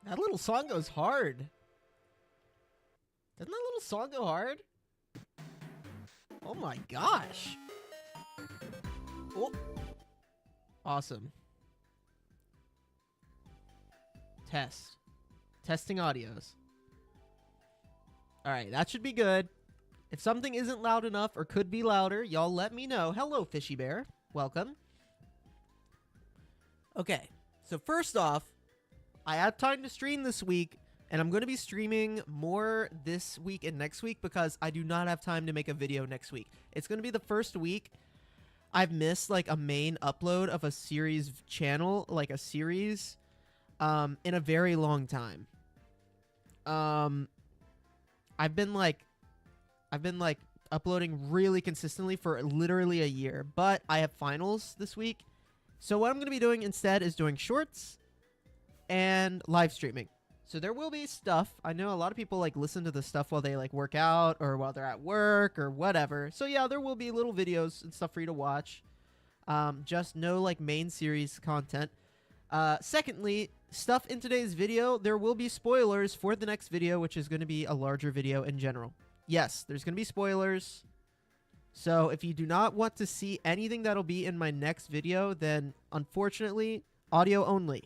That little song goes hard. Doesn't that little song go hard? Oh my gosh. Oh. Awesome. Test. Testing audios. Alright, that should be good. If something isn't loud enough or could be louder, y'all let me know. Hello, Fishy Bear. Welcome. Okay, so first off, I have time to stream this week, and I'm going to be streaming more this week and next week because I do not have time to make a video next week. It's going to be the first week I've missed like a main upload of a series channel, like a series, in a very long time. I've been like uploading really consistently for literally a year, but I have finals this week. So what I'm going to be doing instead is doing shorts and live streaming. So there will be stuff. I know a lot of people like listen to the stuff while they like work out or while they're at work or whatever. So yeah, there will be little videos and stuff for you to watch. Just no like main series content. Secondly, stuff in today's video, there will be spoilers for the next video, which is going to be a larger video in general. Yes, there's going to be spoilers. So if you do not want to see anything that'll be in my next video, then unfortunately, audio only.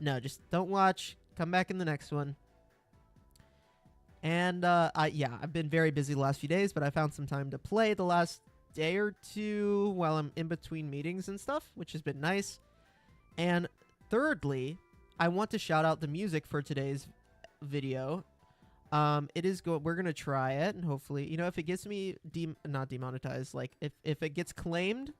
No, just don't watch. Come back in the next one. And yeah, I've been very busy the last few days, but I found some time to play the last day or two while I'm in between meetings and stuff, which has been nice. And thirdly, I want to shout out the music for today's video. We're gonna try it, and hopefully, you know, if it gets me not demonetized, like if it gets claimed,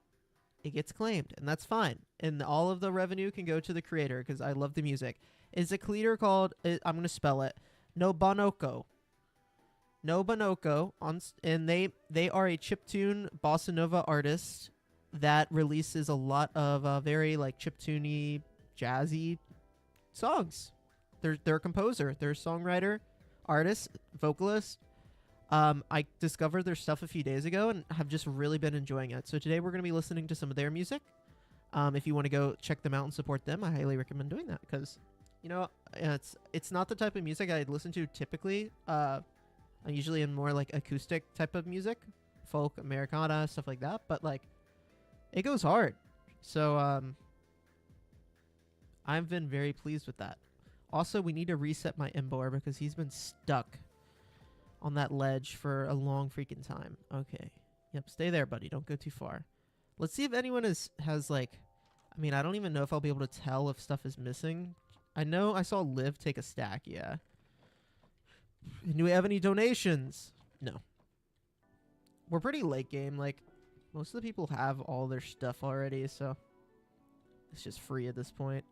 it gets claimed, and that's fine. And all of the revenue can go to the creator because I love the music. It's a creator called I'm gonna spell it Nobonoko. Nobonoko and they are a chiptune bossa nova artist that releases a lot of very like chiptuney, jazzy songs. They're a composer, they're a songwriter, artist, vocalist. I discovered their stuff a few days ago and have just really been enjoying it. So today we're going to be listening to some of their music. If you want to go check them out and support them, I highly recommend doing that because, you know, it's not the type of music I'd listen to typically. I'm usually in more like acoustic type of music, folk, Americana, stuff like that. But like, it goes hard. So I've been very pleased with that. Also, we need to reset my Embor because he's been stuck on that ledge for a long freaking time. Okay. Yep, stay there, buddy. Don't go too far. Let's see if anyone has like... I mean, I don't even know if I'll be able to tell if stuff is missing. I know I saw Liv take a stack, yeah. Do we have any donations? No. We're pretty late game. Like, most of the people have all their stuff already, so... it's just free at this point.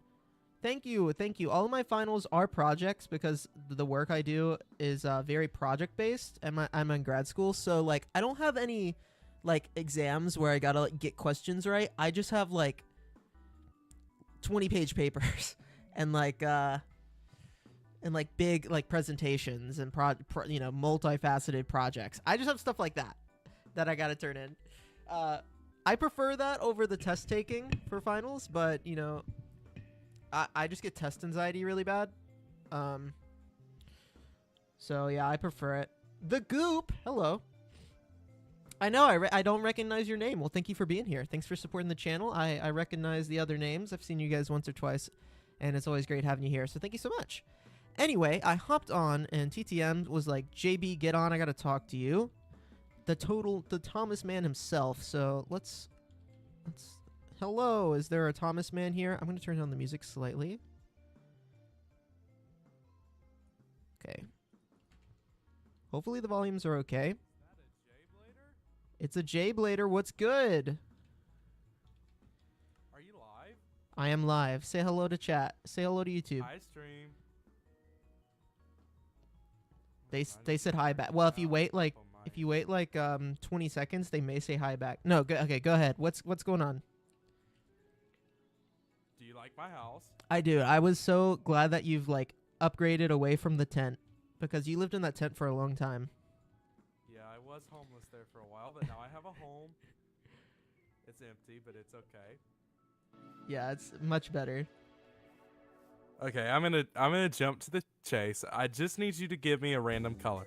Thank you, thank you. All of my finals are projects because the work I do is very project-based, and I'm in grad school, so, like, I don't have any, like, exams where I gotta, like, get questions right. I just have, like, 20-page papers and, like, big, like, presentations and, you know, multifaceted projects. I just have stuff like that I gotta turn in. I prefer that over the test taking for finals, but, you know... I just get test anxiety really bad. So, yeah, I prefer it. The Goop! Hello. I know, I don't recognize your name. Well, thank you for being here. Thanks for supporting the channel. I recognize the other names. I've seen you guys once or twice, and it's always great having you here, so thank you so much. Anyway, I hopped on, and TTM was like, JB, get on, I gotta talk to you. The Thomas man himself, so let's... Hello, is there a Thomas man here? I'm going to turn down the music slightly. Okay. Hopefully the volumes are okay. It's a J-Blader. What's good? Are you live? I am live. Say hello to chat. Say hello to YouTube. Hi, stream. They said hi back. Well, if you wait like 20 seconds, they may say hi back. No, okay, go ahead. What's going on? Do you like my house? I do. I was so glad that you've like upgraded away from the tent because you lived in that tent for a long time. Yeah, I was homeless there for a while, but now I have a home. It's empty, but it's okay. Yeah, it's much better. Okay, I'm gonna jump to the chase. I just need you to give me a random color.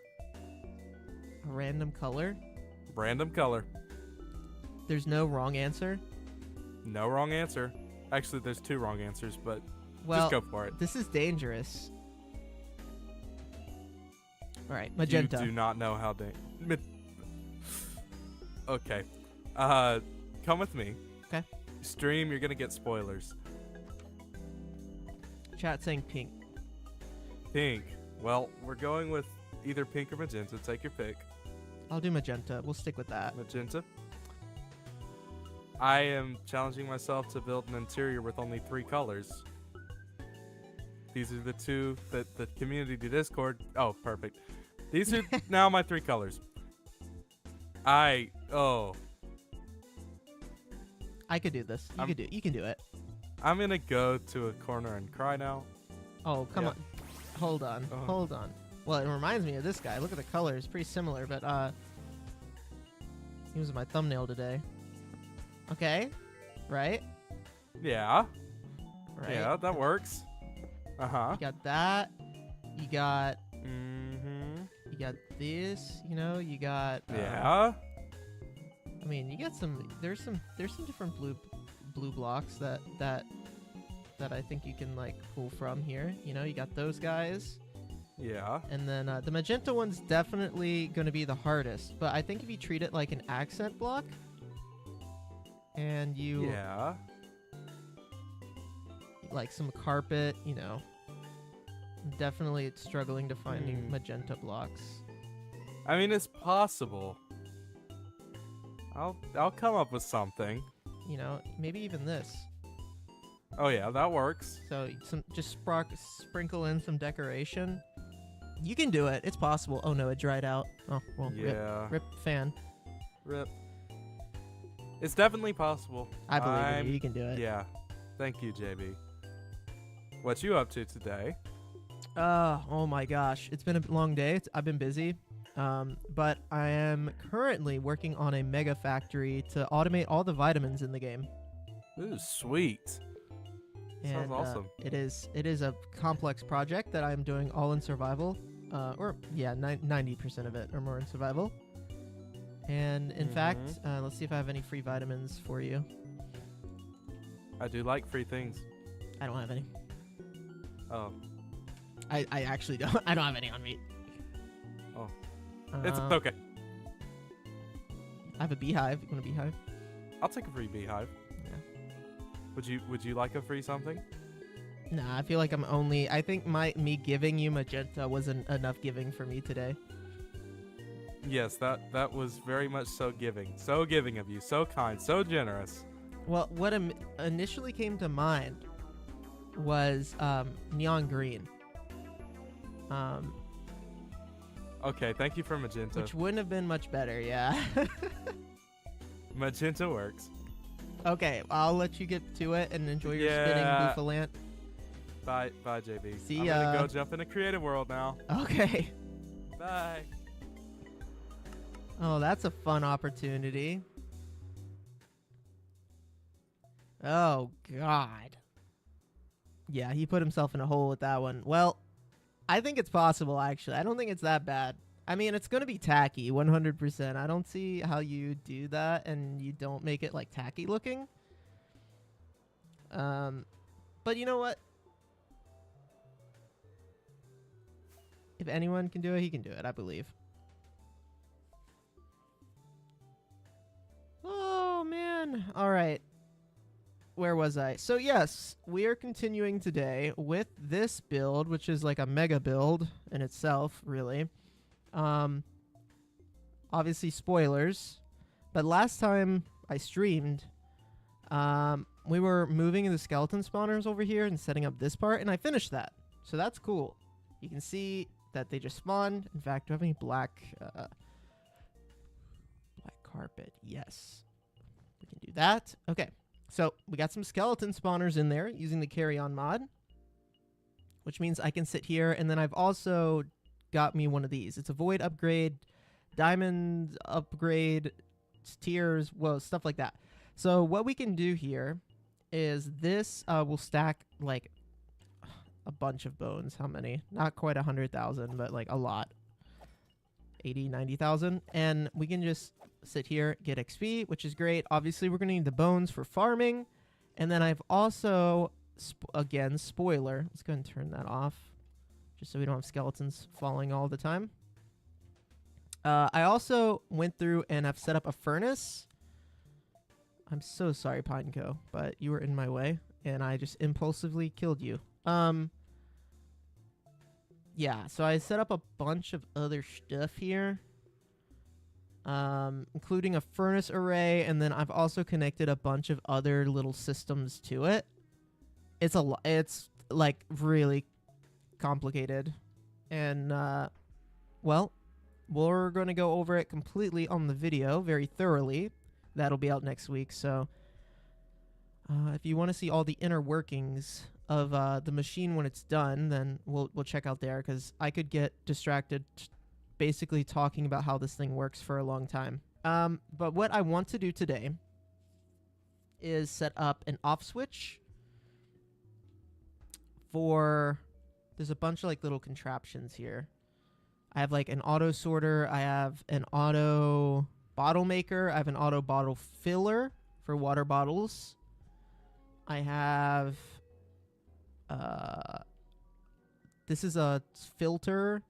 A random color. Random color. There's no wrong answer. No wrong answer. Actually, there's 2 wrong answers, but Well, just go for it. this is dangerous. All right, magenta. You do not know how Okay. Come with me. Okay. Stream, you're gonna get spoilers. Chat saying pink. Pink. Well, we're going with either pink or magenta. Take your pick. I'll do magenta. We'll stick with that. Magenta. I am challenging myself to build an interior with only 3 colors. These are the 2 that the community Discord. Oh, perfect. These are now my 3 colors. I could do this. You can do it. I'm gonna go to a corner and cry now. Oh, come Yeah. on. Hold on. Hold on. Well, it reminds me of this guy. Look at the colors. Pretty similar, but he was in my thumbnail today. Okay. Right? Yeah. Right. Yeah, that works. Uh-huh. You got that. You got Mm-hmm. you got this, you got Yeah. I mean, you got there's some different blue blocks that I think you can like pull from here. You got those guys. Yeah. And then the magenta one's definitely going to be the hardest, but I think if you treat it like an accent block and you Yeah. like some carpet, definitely struggling to finding magenta blocks. I mean, it's possible. I'll come up with something. Maybe even this. Oh yeah, that works. So just sprinkle in some decoration. You can do it. It's possible. Oh no, it dried out. Oh well. Yeah. Rip fan. Rip. It's definitely possible. I believe in you. You can do it. Yeah. Thank you, JB. What you up to today? Oh my gosh, it's been a long day. I've been busy. But I am currently working on a mega factory to automate all the vitamins in the game. Ooh, sweet. Sounds awesome. It is a complex project that I'm doing all in survival. 90% of it or more in survival. And in fact, let's see if I have any free vitamins for you. I do like free things. I don't have any. Oh. I actually don't. I don't have any on me. Oh. It's okay. I have a beehive. You want a beehive? I'll take a free beehive. Yeah. Would you like a free something? Nah, I feel like I think me giving you magenta wasn't enough giving for me today. Yes, that was very much so giving. So giving of you. So kind. So generous. Well, what initially came to mind was neon green. Okay, thank you for magenta. Which wouldn't have been much better, yeah. Magenta works. Okay, I'll let you get to it and enjoy your spinning boofalant. Bye, JB. See I'm ya. gonna go jump in a creative world now. Okay. Bye. Oh, that's a fun opportunity. Oh, God. Yeah, he put himself in a hole with that one. Well, I think it's possible, actually. I don't think it's that bad. I mean, it's going to be tacky, 100%. I don't see how you do that and you don't make it, like, tacky looking. But you know what? If anyone can do it, he can do it, I believe. Oh, man. All right. Where was I? So yes, we are continuing today with this build, which is like a mega build in itself, really. Obviously spoilers, but last time I streamed, we were moving the skeleton spawners over here and setting up this part, and I finished that. So that's cool. You can see that they just spawned. In fact, do I have any black carpet? Yes. We can do that. Okay. So we got some skeleton spawners in there using the carry-on mod, which means I can sit here, and then I've also got me one of these. It's a void upgrade, diamond upgrade, tiers, well, stuff like that. So what we can do here is this will stack like a bunch of bones. How many? Not quite 100,000, but like a lot. 80, 90,000. And we can just sit here, get XP, which is great. Obviously, we're going to need the bones for farming. And then I've also, again, spoiler. Let's go ahead and turn that off, just so we don't have skeletons falling all the time. I also went through and I've set up a furnace. I'm so sorry, Pineco, but you were in my way, and I just impulsively killed you. Yeah, so I set up a bunch of other stuff here, including a furnace array, and then I've also connected a bunch of other little systems to it. It's it's like really complicated, and well, we're going to go over it completely on the video, very thoroughly. That'll be out next week, so if you want to see all the inner workings of the machine when it's done, then we'll check out there, because I could get distracted basically talking about how this thing works for a long time. But what I want to do today is set up an off switch for... There's a bunch of like little contraptions here. I have like an auto sorter. I have an auto bottle maker. I have an auto bottle filler for water bottles. I have... this is a filter.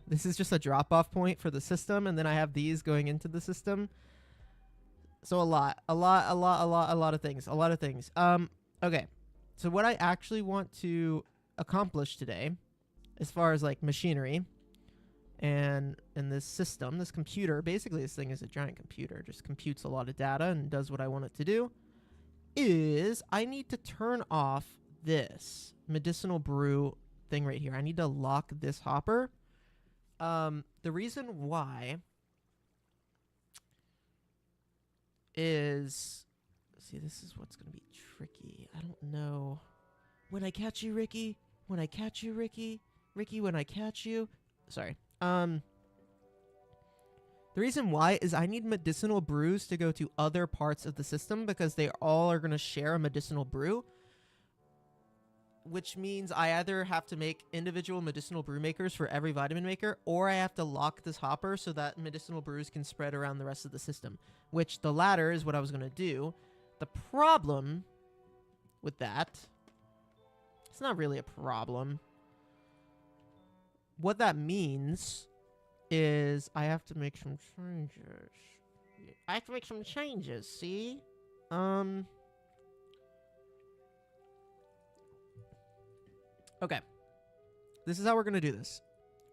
This is just a drop-off point for the system, and then I have these going into the system. So a lot of things. Okay. So what I actually want to accomplish today, as far as like machinery and this system, this computer, basically this thing is a giant computer, just computes a lot of data and does what I want it to do, is I need to turn off this medicinal brew thing right here. I need to lock this hopper. The reason why is, see, this is what's going to be tricky. I don't know. When I catch you, Ricky. When I catch you, Ricky. Ricky, when I catch you. Sorry. The reason why is I need medicinal brews to go to other parts of the system, because they all are going to share a medicinal brew, which means I either have to make individual medicinal brew makers for every vitamin maker, or I have to lock this hopper so that medicinal brews can spread around the rest of the system, which the latter is what I was going to do. The problem with that, it's not really a problem. What that means is I have to make some changes. I have to make some changes, see? Okay. This is how we're gonna do this.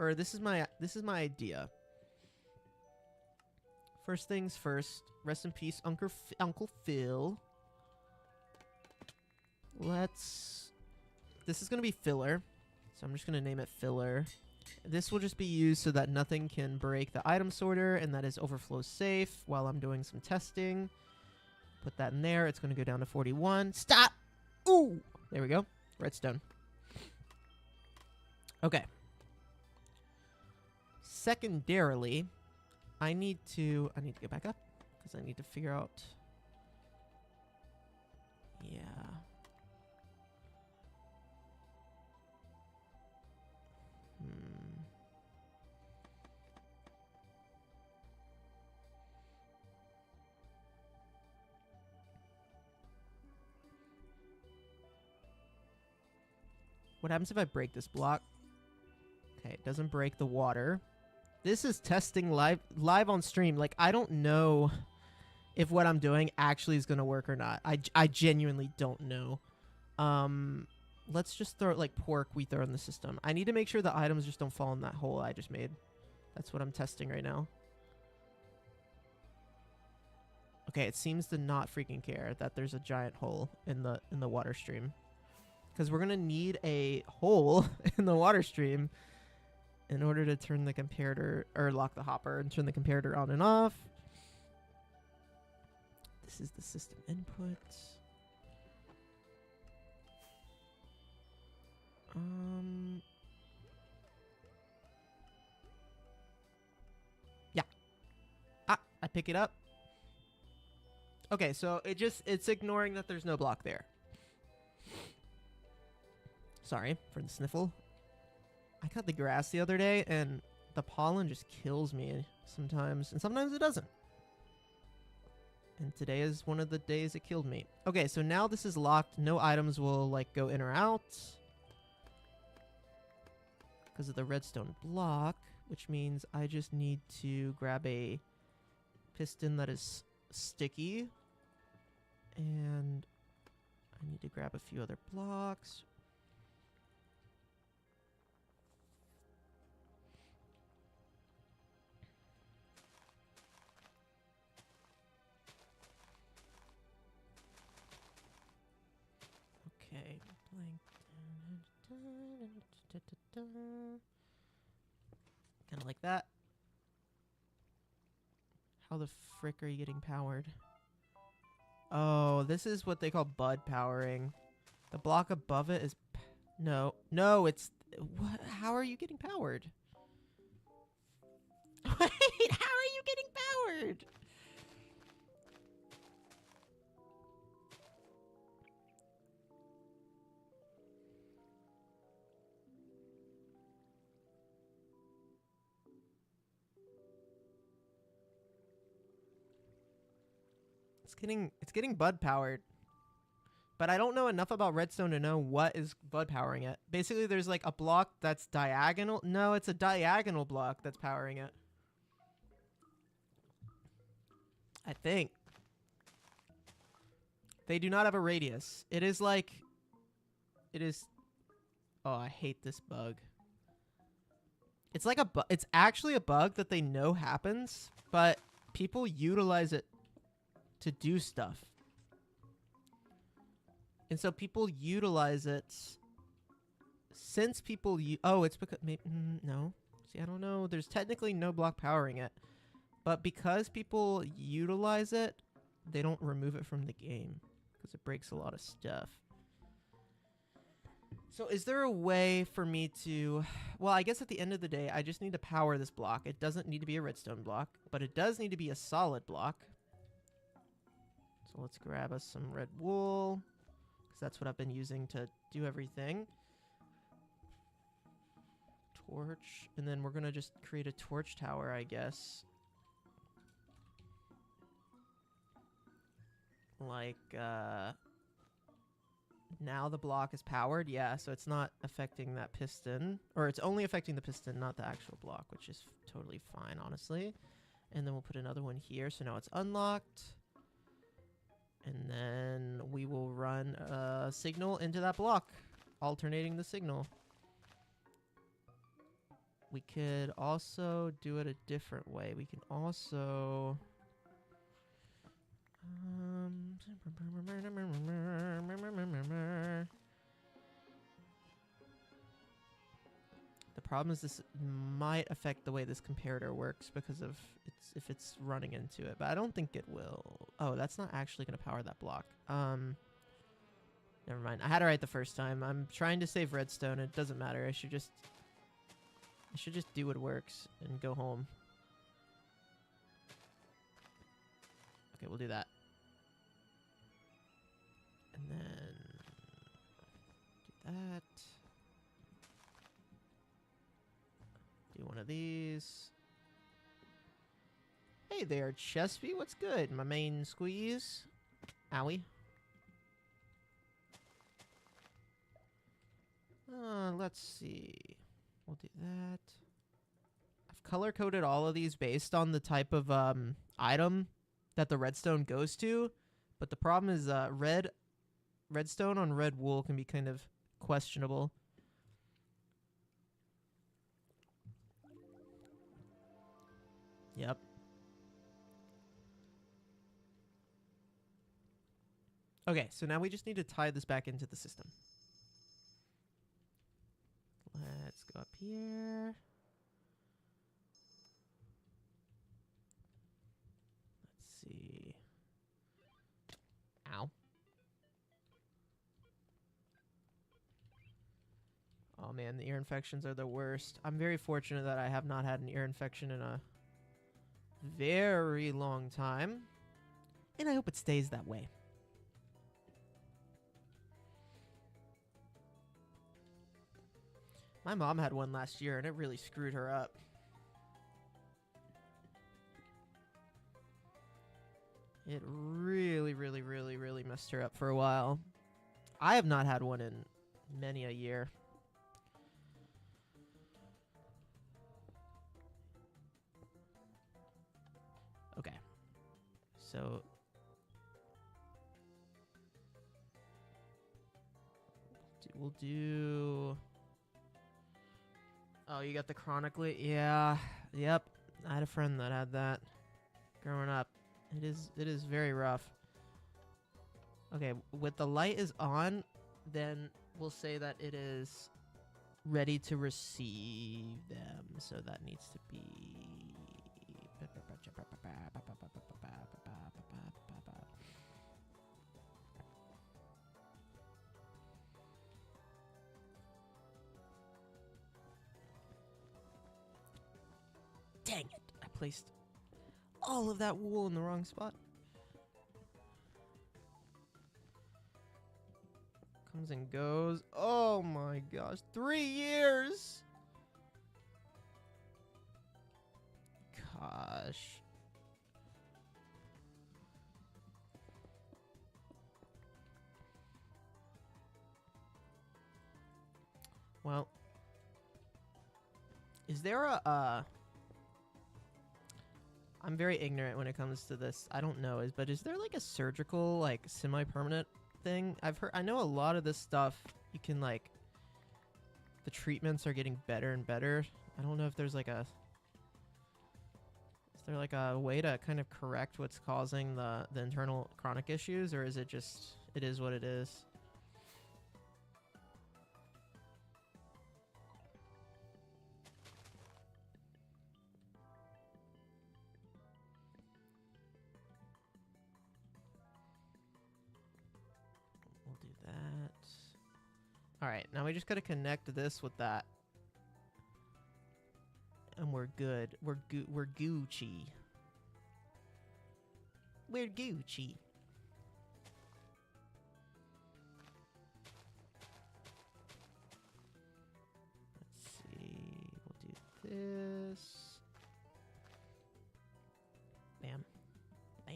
Or this is my idea. First things first. Rest in peace, Uncle Phil. This is gonna be filler. So I'm just gonna name it filler. This will just be used so that nothing can break the item sorter, and that is overflow safe while I'm doing some testing. Put that in there. It's gonna go down to 41. Stop! Ooh! There we go. Redstone. Okay. Secondarily, I need to get back up, because I need to figure out... Yeah. What happens if I break this block? Okay, it doesn't break the water. This is testing live on stream. Like, I don't know if what I'm doing actually is going to work or not. I genuinely don't know. Let's just throw it like pork we throw in the system. I need to make sure the items just don't fall in that hole I just made. That's what I'm testing right now. Okay, it seems to not freaking care that there's a giant hole in the water stream. Because we're going to need a hole in the water stream in order to turn the comparator, or lock the hopper and turn the comparator on and off. This is the system input. Yeah. I pick it up. Okay, so it's ignoring that there's no block there. Sorry for the sniffle. I cut the grass the other day, and the pollen just kills me sometimes, and sometimes it doesn't. And today is one of the days it killed me. Okay, so now this is locked. No items will, like, go in or out because of the redstone block, which means I just need to grab a piston that is sticky, and I need to grab a few other blocks. Okay, blank. Kind of like that. How the frick are you getting powered? Oh, this is what they call bud powering. The block above it is... No, it's... What? How are you getting powered? Wait, how are you getting powered? It's getting bud powered. But I don't know enough about redstone to know what is bud powering it. Basically, there's like a block that's diagonal. No, it's a diagonal block that's powering it. I think. They do not have a radius. It is like... It is... Oh, I hate this bug. It's like a it's actually a bug that they know happens, but people utilize it to do stuff. And so people utilize it since people oh, it's because no. See, I don't know. There's technically no block powering it. But because people utilize it, they don't remove it from the game because it breaks a lot of stuff. So is there a way for me to... Well, I guess at the end of the day, I just need to power this block. It doesn't need to be a redstone block, but it does need to be a solid block. So let's grab us some red wool, because that's what I've been using to do everything. Torch, and then we're going to just create a torch tower, I guess. Like, now the block is powered, yeah, so it's not affecting that piston. Or it's only affecting the piston, not the actual block, which is totally fine, honestly. And then we'll put another one here, so now it's unlocked. And then we will run a signal into that block, alternating the signal. We could also do it a different way. We can also... The problem is this might affect the way this comparator works because of if it's running into it, but I don't think it will. Oh, that's not actually going to power that block. Never mind. I had it right the first time. I'm trying to save redstone. It doesn't matter. I should just do what works and go home. Okay, we'll do that. And then do that. Do one of these. Hey there, Chespy. What's good? My main squeeze. Owie. Let's see. We'll do that. I've color-coded all of these based on the type of item that the redstone goes to. But the problem is redstone on red wool can be kind of questionable. Yep. Okay, so now we just need to tie this back into the system. Let's go up here. Let's see. Ow. Oh man, the ear infections are the worst. I'm very fortunate that I have not had an ear infection in a very long time. And I hope it stays that way. My mom had one last year, and it really screwed her up. It really, really, really, really messed her up for a while. I have not had one in many a year. Okay. So we'll do... Oh, you got the chronically? Yeah. Yep. I had a friend that had that growing up. It is very rough. Okay, with the light is on, then we'll say that it is ready to receive them. So that needs to be... Dang it! I placed all of that wool in the wrong spot. Comes and goes. Oh my gosh. 3 years! Gosh. Well. Is there a, I'm very ignorant when it comes to this. I don't know, but is there like a surgical, like semi-permanent thing? I know a lot of this stuff you can like, the treatments are getting better and better. I don't know if there's like is there like a way to kind of correct what's causing the internal chronic issues, or is it just, it is what it is? Alright, now we just gotta connect this with that. And we're good. We're Gucci. We're Gucci. Let's see. We'll do this. Bam. Bam.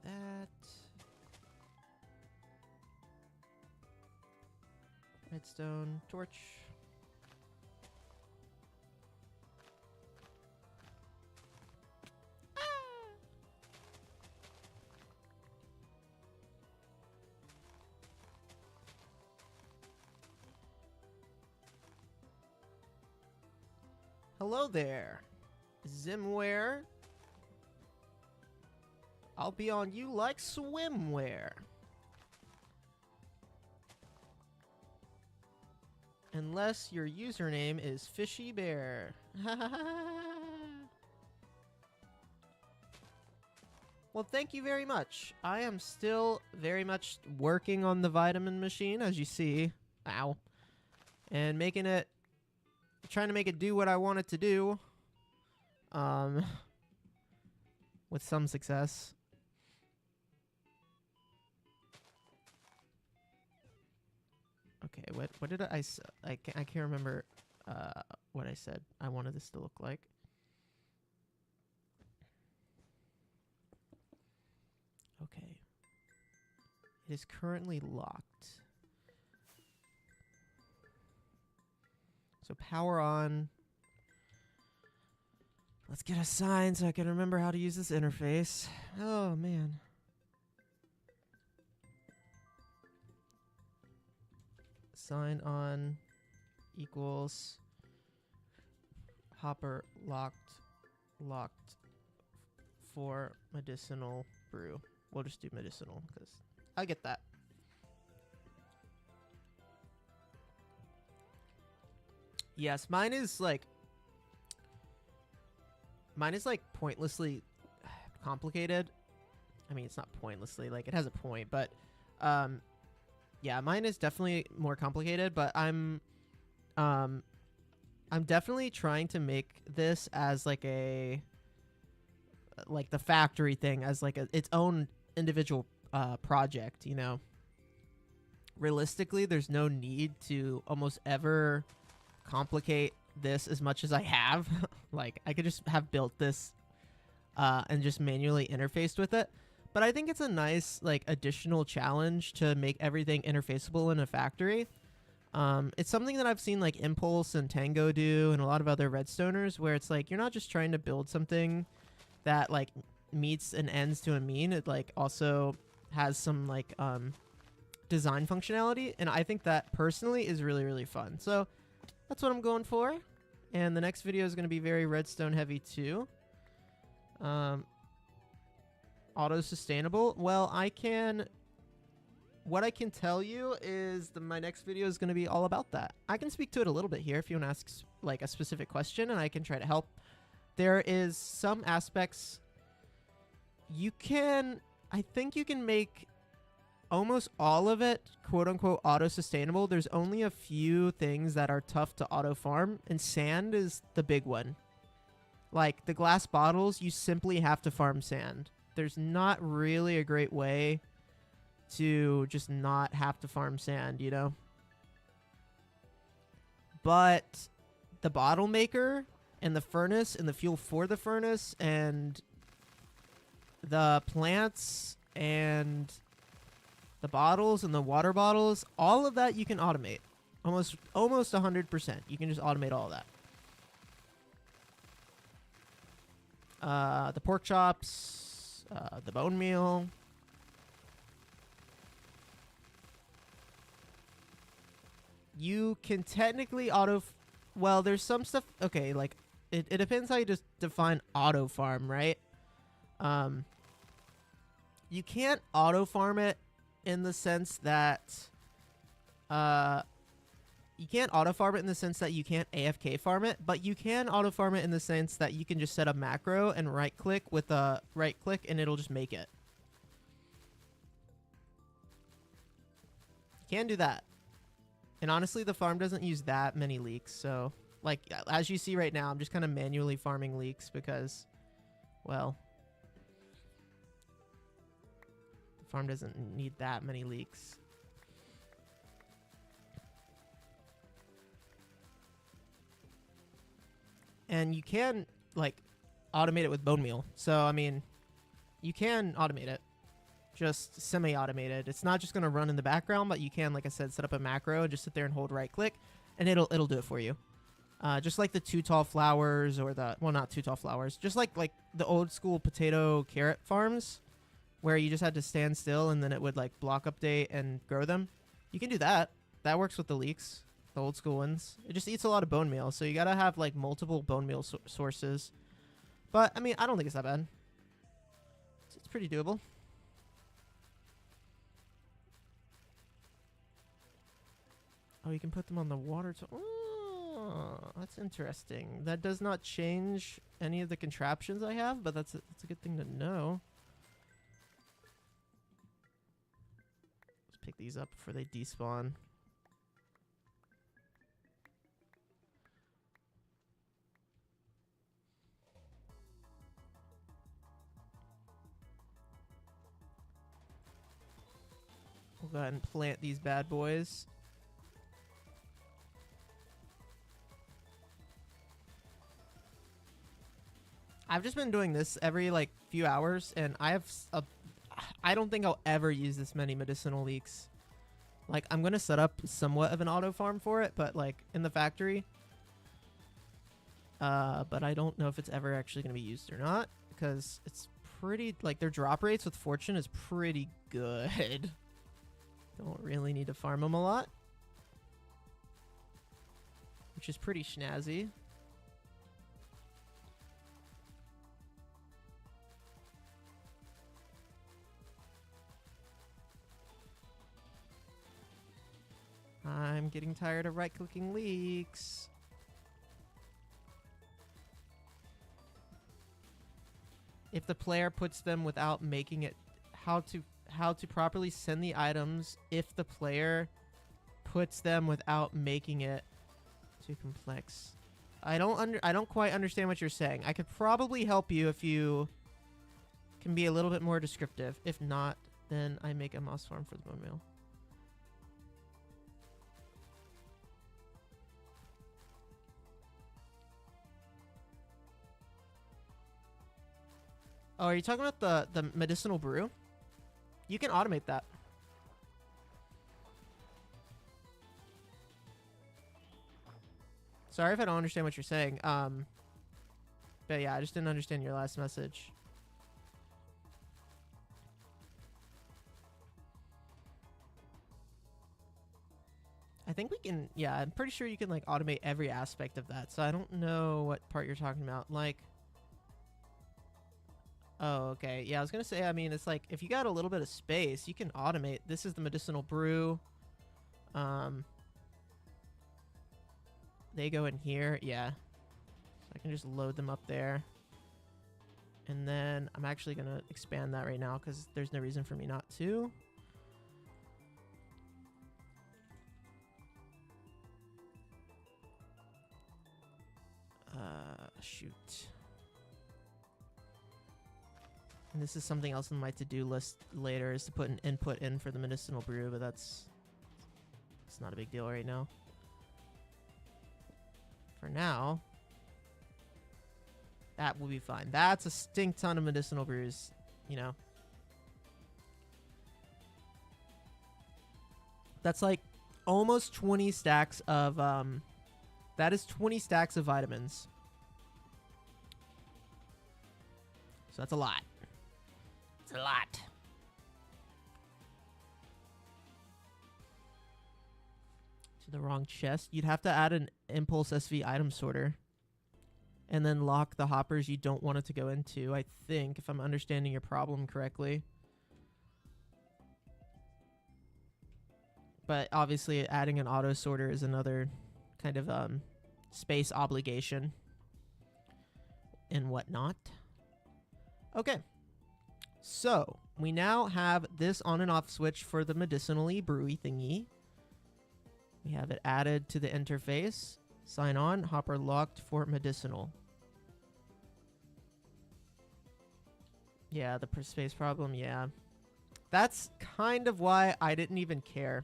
That. Redstone torch. Ah! Hello there, Zimware. I'll be on you like swimwear. Unless your username is Fishy Bear. Well, thank you very much. I am still very much working on the vitamin machine, as you see. Ow. And trying to make it do what I want it to do. With some success. Okay, what did I can't remember what I said I wanted this to look like. Okay. It is currently locked. So power on. Let's get a sign so I can remember how to use this interface. Oh, man. Sign on equals hopper locked for medicinal brew. We'll just do medicinal because I get that. Yes, mine is like pointlessly complicated. I mean, it's not pointlessly, like it has a point, but yeah, mine is definitely more complicated, but I'm definitely trying to make this as like a like the factory thing as like its own individual project, you know. Realistically, there's no need to almost ever complicate this as much as I have. Like, I could just have built this and just manually interfaced with it. But I think it's a nice, like, additional challenge to make everything interfaceable in a factory. It's something that I've seen, like, Impulse and Tango do and a lot of other Redstoners, where it's like, you're not just trying to build something that, like, meets and ends to a mean. It, like, also has some, like, design functionality. And I think that, personally, is really, really fun. So, that's what I'm going for. And the next video is going to be very redstone heavy, too. Auto-sustainable. Well, what I can tell you is my next video is going to be all about that. I can speak to it a little bit here if you want to ask like a specific question, and I can try to help. There is some aspects I think you can make almost all of it quote unquote auto-sustainable. There's only a few things that are tough to auto-farm, and sand is the big one. Like the glass bottles, you simply have to farm sand. There's not really a great way to just not have to farm sand, you know? But the bottle maker and the furnace and the fuel for the furnace and the plants and the bottles and the water bottles, all of that you can automate. Almost 100%. You can just automate all of that. The pork chops, the bone meal. You can technically well, there's some stuff. Okay, like it depends how you just define auto farm, right? You can't auto farm it in the sense that you can't auto farm it in the sense that you can't AFK farm it, but you can auto farm it in the sense that you can just set a macro and right click with a right click and it'll just make it. You can do that. And honestly, the farm doesn't use that many leaks, so like as you see right now, I'm just kind of manually farming leaks because, well, the farm doesn't need that many leaks. And you can, like, automate it with bone meal. So, I mean, you can automate it. Just semi-automated. It's not just going to run in the background, but you can, like I said, set up a macro and just sit there and hold right-click, and it'll do it for you. Just like the too tall flowers or the... Well, not too tall flowers. Just like the old-school potato carrot farms, where you just had to stand still and then it would, like, block update and grow them. You can do that. That works with the leeks. The old school ones. It just eats a lot of bone meal, so you gotta have like multiple bone meal sources. But I mean, I don't think it's that bad. It's pretty doable. Oh, you can put them on the water. Oh, that's interesting. That does not change any of the contraptions I have, but that's a good thing to know. Let's pick these up before they despawn. We'll go ahead and plant these bad boys. I've just been doing this every like few hours, and I don't think I'll ever use this many medicinal leeks. Like, I'm gonna set up somewhat of an auto farm for it, but like in the factory. But I don't know if it's ever actually gonna be used or not, because it's pretty, like, their drop rates with fortune is pretty good. Don't really need to farm them a lot, which is pretty snazzy. I'm getting tired of right-clicking leaks. If the player puts them without making it, how to properly send the items if the player puts them without making it too complex. I don't quite understand what you're saying. I could probably help you if you can be a little bit more descriptive. If not, then I make a moss farm for the bone meal. Oh, are you talking about the medicinal brew? You can automate that. Sorry if I don't understand what you're saying. But yeah, I just didn't understand your last message. I think we can, yeah, I'm pretty sure you can like automate every aspect of that. So I don't know what part you're talking about. Like, oh, okay. Yeah, I was going to say, I mean, it's like if you got a little bit of space, you can automate. This is the medicinal brew. They go in here. Yeah. So I can just load them up there. And then I'm actually going to expand that right now because there's no reason for me not to. Shoot. And this is something else on my to-do list later, is to put an input in for the medicinal brew, but it's not a big deal right now. For now, that will be fine. That's a stink ton of medicinal brews, you know. That's like almost 20 stacks of, that is 20 stacks of vitamins. So that's a lot. It's a lot. To the wrong chest. You'd have to add an impulse SV item sorter. And then lock the hoppers you don't want it to go into, I think, if I'm understanding your problem correctly. But obviously adding an auto sorter is another kind of space obligation and whatnot. Okay, so we now have this on and off switch for the medicinally brewy thingy. We have it added to the interface. Sign on, hopper locked for medicinal. Yeah, the space problem, yeah. That's kind of why I didn't even care.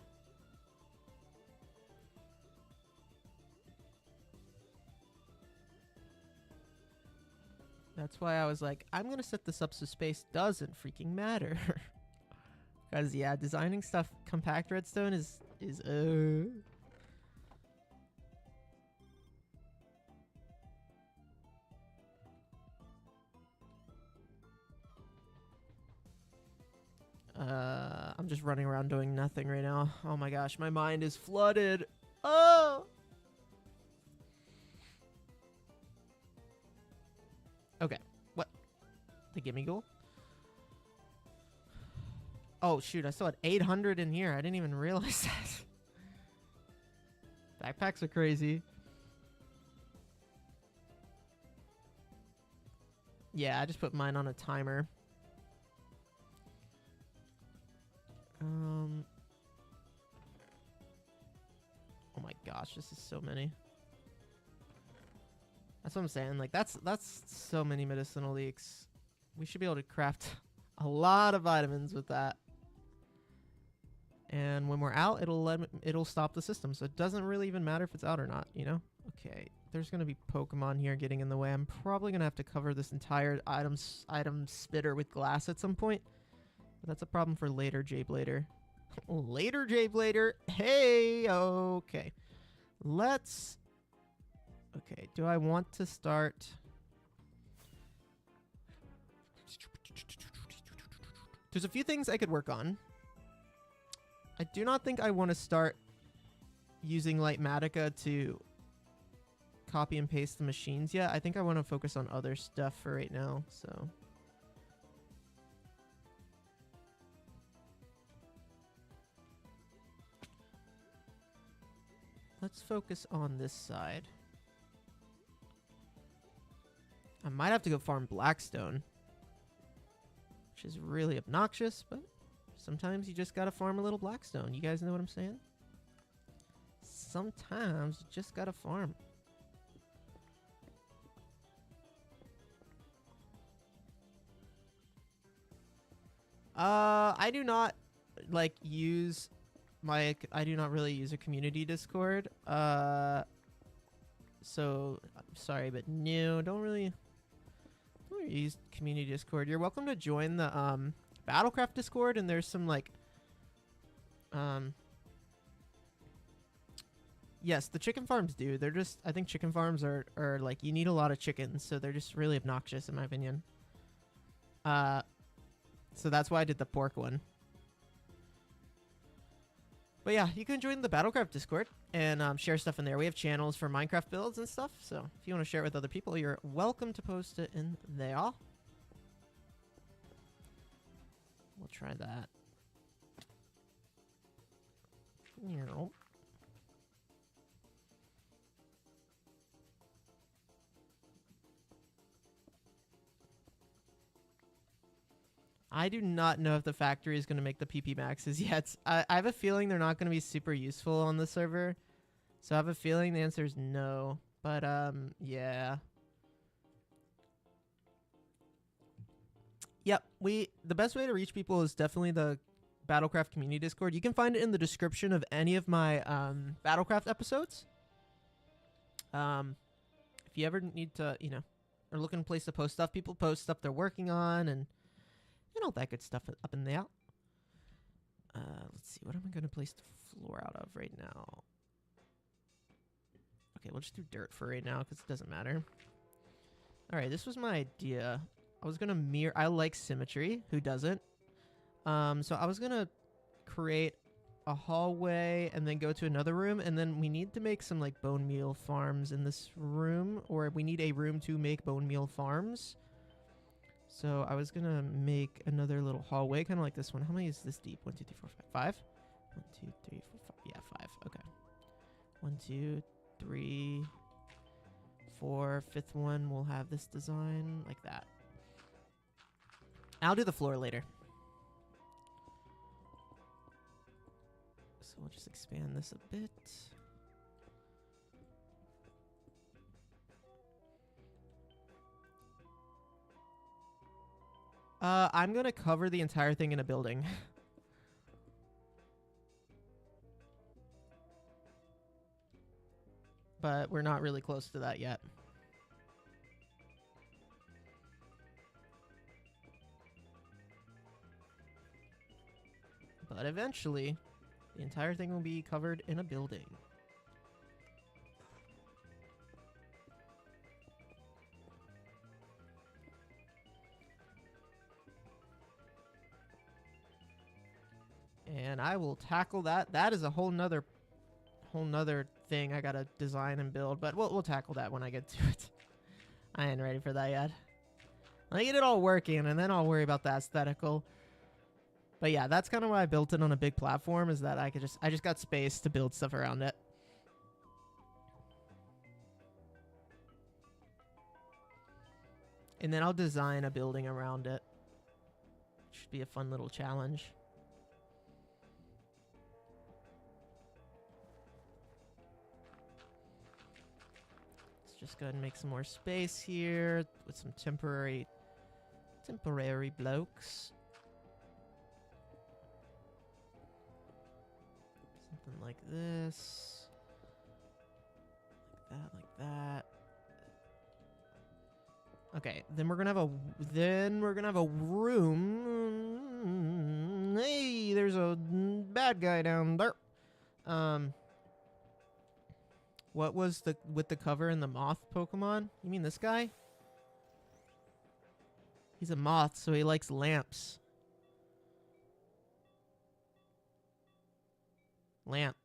That's why I was like, I'm going to set this up so space doesn't freaking matter. Because, yeah, designing stuff compact redstone is I'm just running around doing nothing right now. Oh my gosh, my mind is flooded. Oh! Okay, what? The gimme goal? Oh shoot, I still had 800 in here. I didn't even realize that. Backpacks are crazy. Yeah, I just put mine on a timer. Oh my gosh, this is so many. That's what I'm saying. Like that's so many medicinal leaks. We should be able to craft a lot of vitamins with that. And when we're out, it'll stop the system. So it doesn't really even matter if it's out or not, you know? Okay, there's gonna be Pokemon here getting in the way. I'm probably gonna have to cover this entire item spitter with glass at some point. But that's a problem for later, J-Blader. Later, J-Blader. Hey, okay. Let's... Okay, do I want to start... There's a few things I could work on. I do not think I want to start using Lightmatica to copy and paste the machines yet. I think I want to focus on other stuff for right now, so... Let's focus on this side. I might have to go farm Blackstone, which is really obnoxious, but sometimes you just gotta farm a little Blackstone. You guys know what I'm saying? Sometimes you just gotta farm. I do not like use I do not really use a community Discord. So I'm sorry, but no, don't really use community Discord. You're welcome to join the BattleCraft Discord, and there's some like yes, the chicken farms do. They're just, I think chicken farms are like, you need a lot of chickens, so they're just really obnoxious in my opinion. So that's why I did the pork one. But yeah, you can join the BattleCraft Discord and share stuff in there. We have channels for Minecraft builds and stuff, so if you want to share it with other people, you're welcome to post it in there. We'll try that. Nope. I do not know if the factory is going to make the PP maxes yet. I have a feeling they're not going to be super useful on the server. So I have a feeling the answer is no. But, yeah. Yep, the best way to reach people is definitely the BattleCraft community Discord. You can find it in the description of any of my BattleCraft episodes. If you ever need to, you know, are looking for a place to post stuff, people post stuff they're working on and all that good stuff up in there. Let's see, what am I going to place the floor out of right now? Okay, we'll just do dirt for right now because it doesn't matter. All right, this was my idea. I was going to mirror... I like symmetry. Who doesn't? So I was going to create a hallway and then go to another room, and then we need to make some like bone meal farms in this room, or we need a room to make bone meal farms. So I was gonna make another little hallway, kind of like this one. How many is this deep? 1, 2, 3, 4, 5. 5? 1, 2, 3, 4, 5. Yeah, 5. Okay. 1, 2, 3, 4. Fifth one, we'll have this design like that. I'll do the floor later. So we'll just expand this a bit. I'm gonna cover the entire thing in a building. But we're not really close to that yet. But eventually, the entire thing will be covered in a building. And I will tackle that. That is a whole nother thing I gotta design and build, but we'll tackle that when I get to it. I ain't ready for that yet. Let me get it all working, and then I'll worry about the aesthetical. But yeah, that's kind of why I built it on a big platform, is that I just got space to build stuff around it. And then I'll design a building around it. Should be a fun little challenge. Just go ahead and make some more space here with some temporary blokes. Something like this. Like that. Okay, then we're gonna have a room. Hey, there's a bad guy down there. What was with the cover and the moth Pokemon? You mean this guy? He's a moth, so he likes lamps.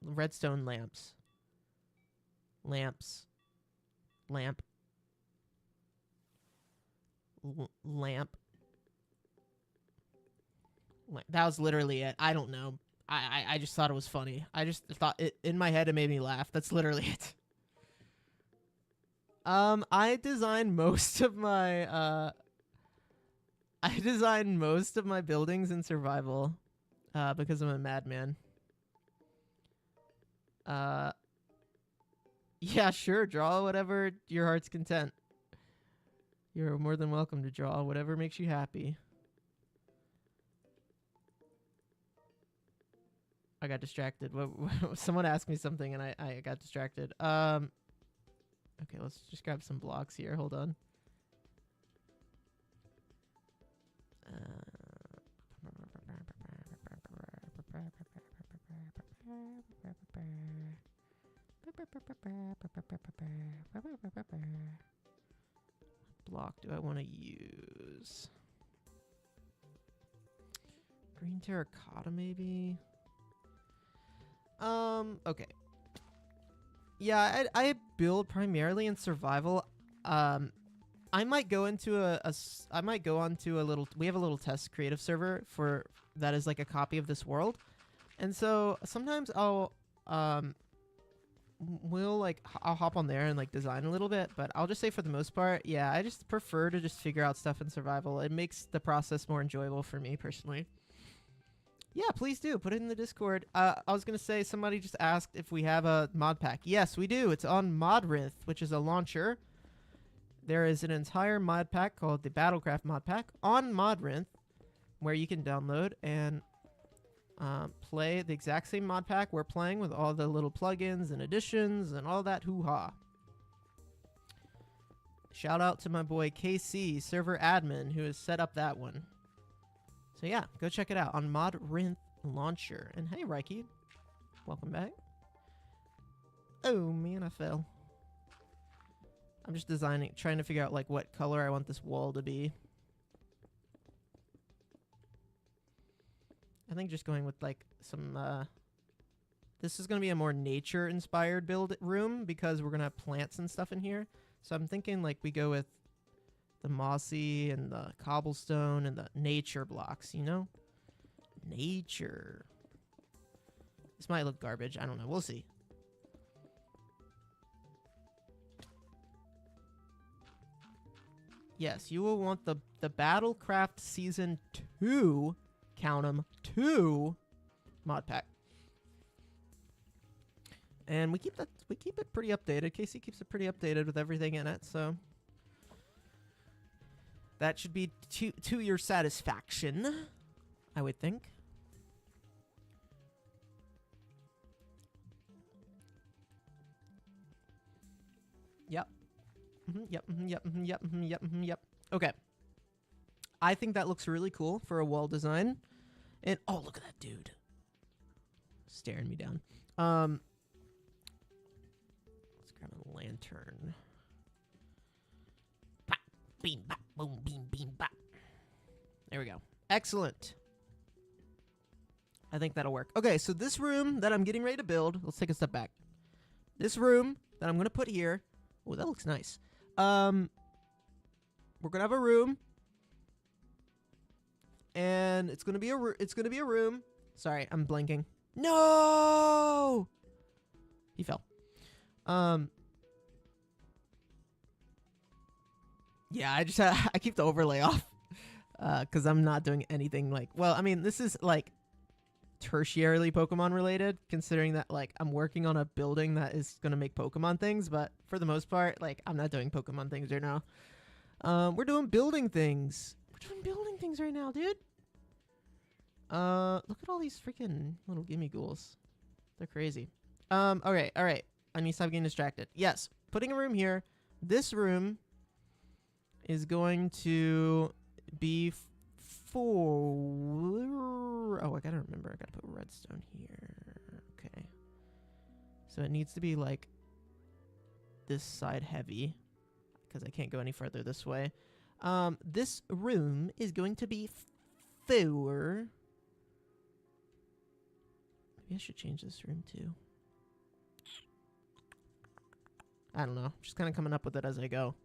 Redstone lamps. Lamps. Lamp. Lamp. That was literally it. I don't know. I just thought it was funny. I just thought it in my head. It made me laugh. That's literally it. I designed most of my buildings in survival, because I'm a madman. Yeah, sure. Draw whatever your heart's content. You're more than welcome to draw whatever makes you happy. I got distracted. Someone asked me something and I got distracted. Okay, let's just grab some blocks here. Hold on. Block do I want to use? Green terracotta, maybe? Okay. Yeah, I build primarily in survival. I might go into I might go onto a little, we have a little test creative server for, that is like a copy of this world. And so sometimes I'll, I'll hop on there and like design a little bit, but I'll just say for the most part, yeah, I just prefer to just figure out stuff in survival. It makes the process more enjoyable for me personally. Yeah, please do. Put it in the Discord. I was going to say, somebody just asked if we have a mod pack. Yes, we do. It's on Modrinth, which is a launcher. There is an entire mod pack called the BattleCraft mod pack on Modrinth, where you can download and play the exact same mod pack we're playing, with all the little plugins and additions and all that hoo-ha. Shout out to my boy KC, server admin, who has set up that one. So yeah, go check it out on Modrinth Launcher. And hey, Reiki, welcome back. Oh man, I fell. I'm just trying to figure out like what color I want this wall to be. I think just going with like some, this is going to be a more nature-inspired build room because we're going to have plants and stuff in here. So I'm thinking like we go with the mossy and the cobblestone and the nature blocks, you know? Nature. This might look garbage. I don't know. We'll see. Yes, you will want the BattleCraft Season 2, count 'em, 2 mod pack. And we keep it pretty updated. Casey keeps it pretty updated with everything in it, so that should be to your satisfaction, I would think. Yep. Yep. Okay. I think that looks really cool for a wall design. And oh, look at that dude. Staring me down. Let's grab a lantern. Bop, beam, bop, boom, beam, beam, bop. There we go. Excellent. I think that'll work. Okay, so this room that I'm getting ready to build, let's take a step back. This room that I'm going to put here. Oh, that looks nice. We're going to have a room. And it's going to be a room. Sorry, I'm blanking. No! He fell. Yeah, I keep the overlay off. Because I'm not doing anything like... Well, I mean, this is, like, tertiarily Pokemon related, considering that, like, I'm working on a building that is going to make Pokemon things, but for the most part, like, I'm not doing Pokemon things right now. We're doing building things. We're doing building things right now, dude. Look at all these freaking little gimme ghouls. They're crazy. Alright. I need to stop getting distracted. Yes, putting a room here. This room is going to be for... Oh, I gotta remember. I gotta put redstone here. Okay. So it needs to be, like, this side heavy, because I can't go any further this way. This room is going to be for... Maybe I should change this room, too. I don't know. Just kind of coming up with it as I go.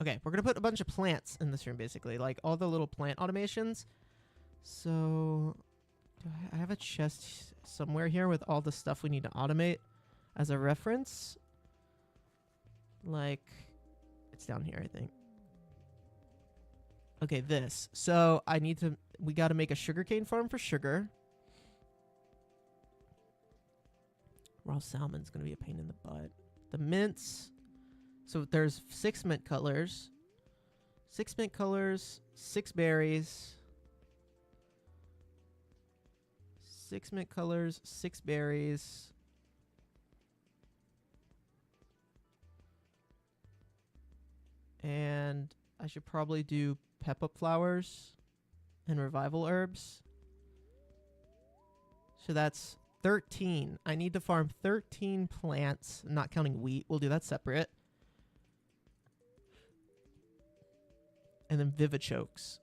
Okay, we're going to put a bunch of plants in this room, basically. Like, all the little plant automations. So, do I have a chest somewhere here with all the stuff we need to automate as a reference? Like, it's down here, I think. Okay, this. So, we got to make a sugarcane farm for sugar. Raw salmon's going to be a pain in the butt. The mints. So, there's 6 mint colors. 6 mint colors, 6 berries. 6 mint colors, 6 berries. And I should probably do pep-up flowers and revival herbs. So that's 13. I need to farm 13 plants, not counting wheat. We'll do that separate. And then vivichokes.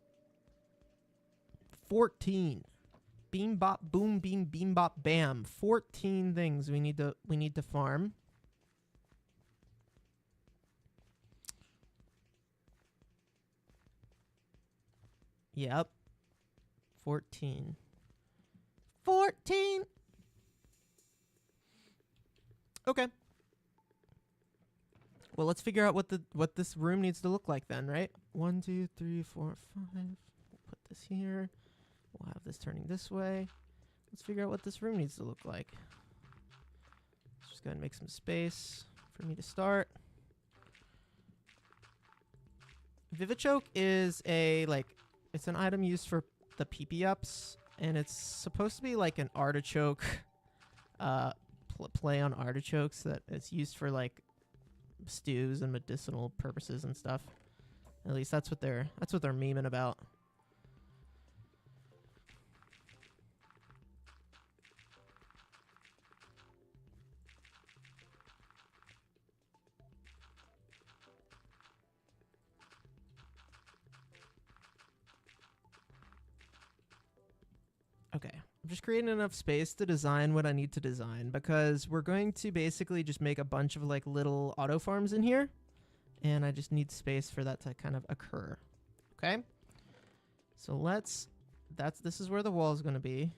14. Beam bop boom beam bop bam. 14 things we need to farm. Yep. 14. 14. Okay. Well, let's figure out what this room needs to look like then, right? 1, 2, 3, 4, 5. We'll put this here. We'll have this turning this way. Let's figure out what this room needs to look like. Let's just go ahead and make some space for me to start. Vivichoke is it's an item used for the PP ups, and it's supposed to be like an artichoke play on artichokes that it's used for like stews and medicinal purposes and stuff. At least that's what they're memeing about. Okay, I'm just creating enough space to design what I need to design, because we're going to basically just make a bunch of like little auto farms in here, and I just need space for that to kind of occur. Okay, so this is where the wall is going to be,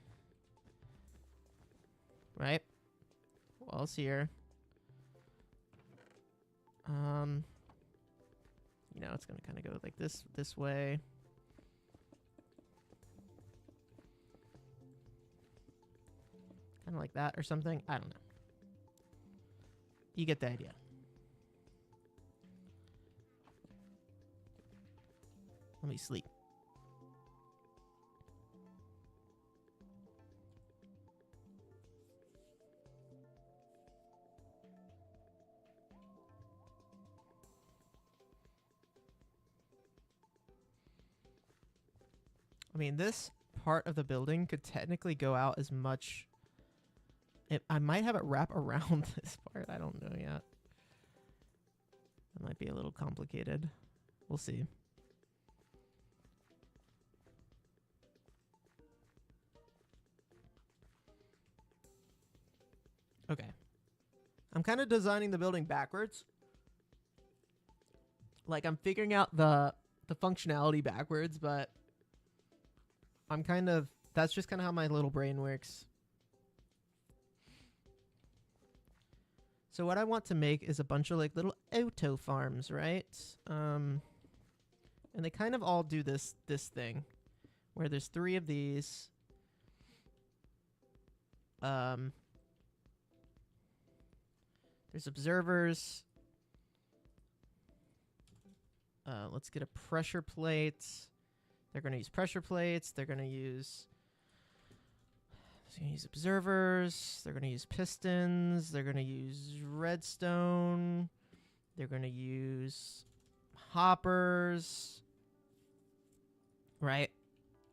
right? Wall's here. It's going to kind of go like this way. Kind of like that or something. I don't know. You get the idea. Let me sleep. I mean, this part of the building could technically go out as much. I might have it wrap around this part. I don't know yet. That might be a little complicated. We'll see. Okay. I'm kind of designing the building backwards. Like, I'm figuring out the functionality backwards, but that's just kind of how my little brain works. So what I want to make is a bunch of like little auto farms, right? And they kind of all do this thing where there's 3 of these. There's observers. Let's get a pressure plate. They're going to use pressure plates. They're going to use observers. They're going to use pistons. They're going to use redstone. They're going to use hoppers. Right?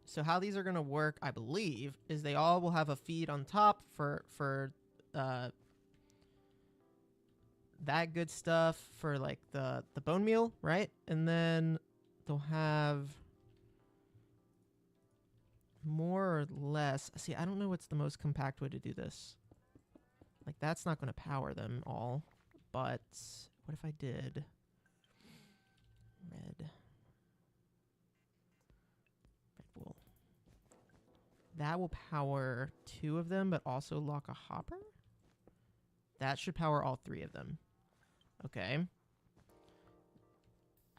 So how these are going to work, I believe, is they all will have a feed on top for that good stuff for like the bone meal, right? And then they'll have more or less. See, I don't know what's the most compact way to do this. Like, that's not going to power them all. But what if I did red wool? That will power 2 of them, but also lock a hopper? That should power all 3 of them. Okay.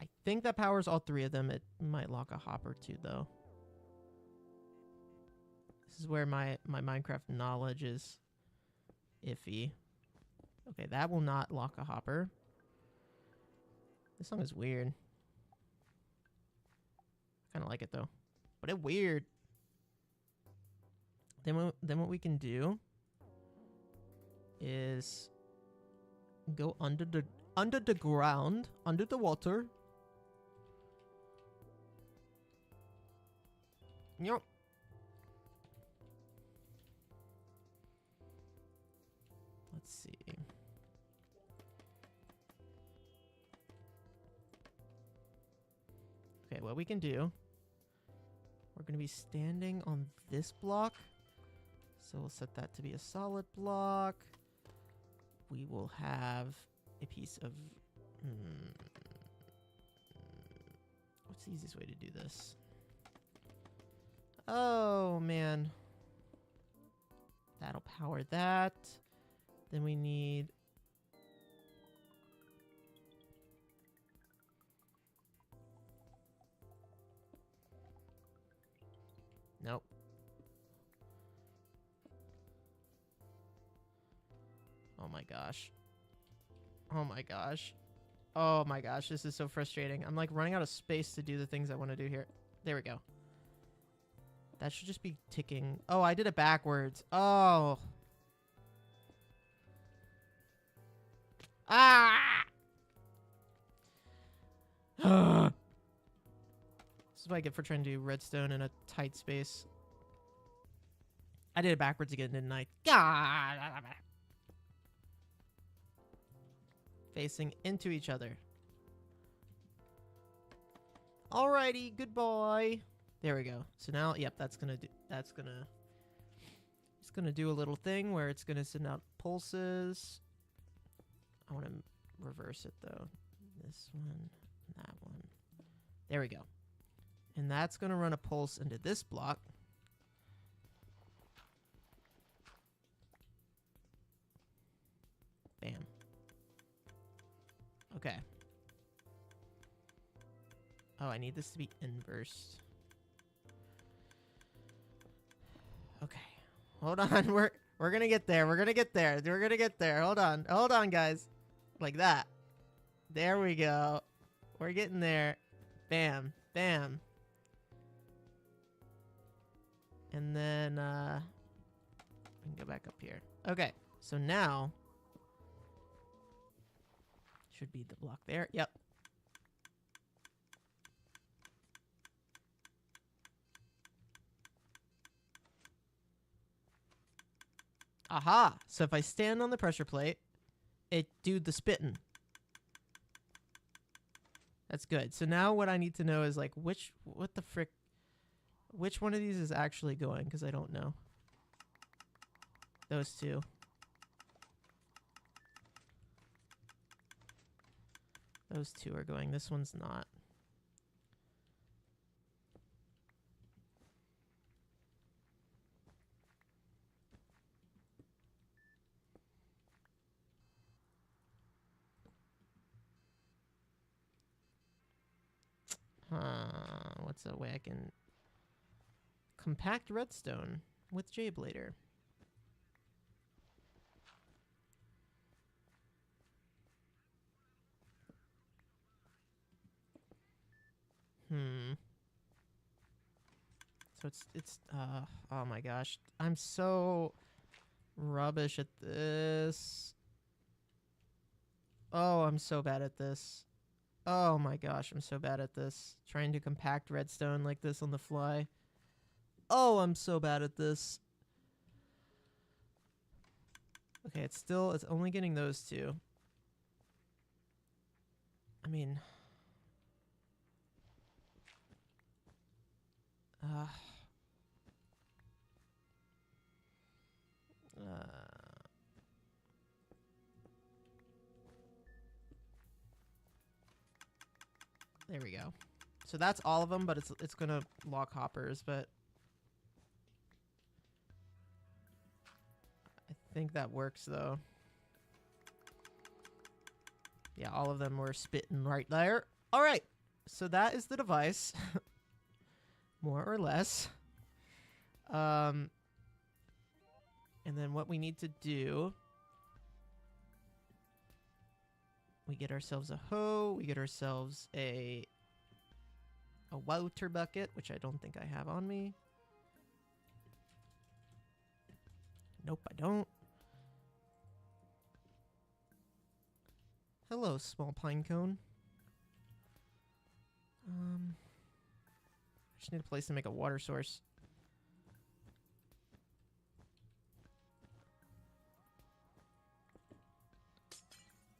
I think that powers all 3 of them. It might lock a hopper too, though. This is where my Minecraft knowledge is iffy. Okay, that will not lock a hopper. This song is weird. I kind of like it, though. But it's weird. Then what we can do is go under the ground, under the water. Yep. Let's see. Okay, what we can do, we're going to be standing on this block. So we'll set that to be a solid block. We will have a piece of... what's the easiest way to do this? Oh, man. That'll power that. Then we need... Nope. Oh my gosh. Oh my gosh. Oh my gosh, this is so frustrating. I'm like running out of space to do the things I want to do here. There we go. That should just be ticking. Oh, I did it backwards. Oh. Ah! This is what I get for trying to do redstone in a tight space. I did it backwards again, didn't I? God. Facing into each other. Alrighty, goodbye. There we go. So now, yep, it's gonna do a little thing where it's gonna send out pulses. I want to reverse it though. This one, that one. There we go. And that's gonna run a pulse into this block. Bam. Okay. Oh, I need this to be inversed. Okay. Hold on. We're gonna get there. We're gonna get there. We're gonna get there. Hold on. Hold on, guys. Like that. There we go. We're getting there. Bam. Bam. And then we can go back up here. Okay. So now should be the block there. Yep. Aha! So if I stand on the pressure plate, it do the spitting. That's good. So now what I need to know is like which one of these is actually going, because I don't know. Those two. Those two are going. This one's not. What's a way I can compact redstone with J-Blader? So it's oh my gosh. I'm so rubbish at this. Oh, I'm so bad at this. Oh my gosh, I'm so bad at this. Trying to compact redstone like this on the fly. Oh, I'm so bad at this. Okay, it's only getting those two. I mean... there we go. So that's all of them, but it's gonna lock hoppers, but I think that works though. Yeah, all of them were spitting right there. All right, so that is the device, more or less. And then what we need to do, we get ourselves a hoe, we get ourselves a water bucket, which I don't think I have on me. Nope, I don't. Hello, small pine cone. I just need a place to make a water source.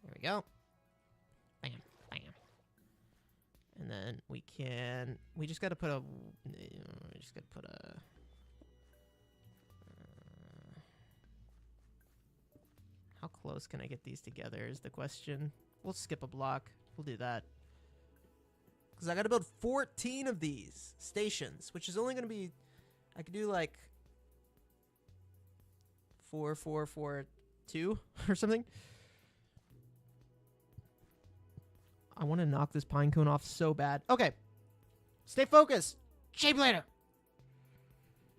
There we go. Bam, bam. And then we just gotta put a, how close can I get these together is the question. We'll skip a block. We'll do that. Because I gotta build 14 of these stations, which is only gonna be, I could do like 4, 4, 4, 2 or something. I want to knock this pine cone off so bad. Okay. Stay focused. Shape later.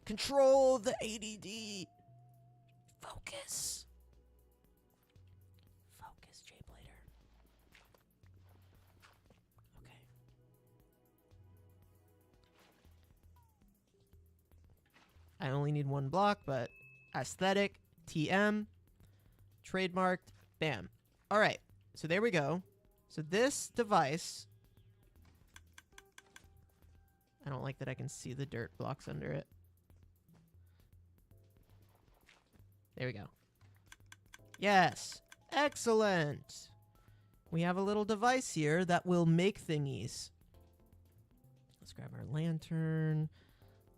Control the ADD. Focus. Focus, shape later. Okay. I only need one block, but aesthetic, TM, trademarked, bam. All right. So there we go. So this device, I don't like that I can see the dirt blocks under it. There we go. Yes, excellent. We have a little device here that will make thingies. Let's grab our lantern.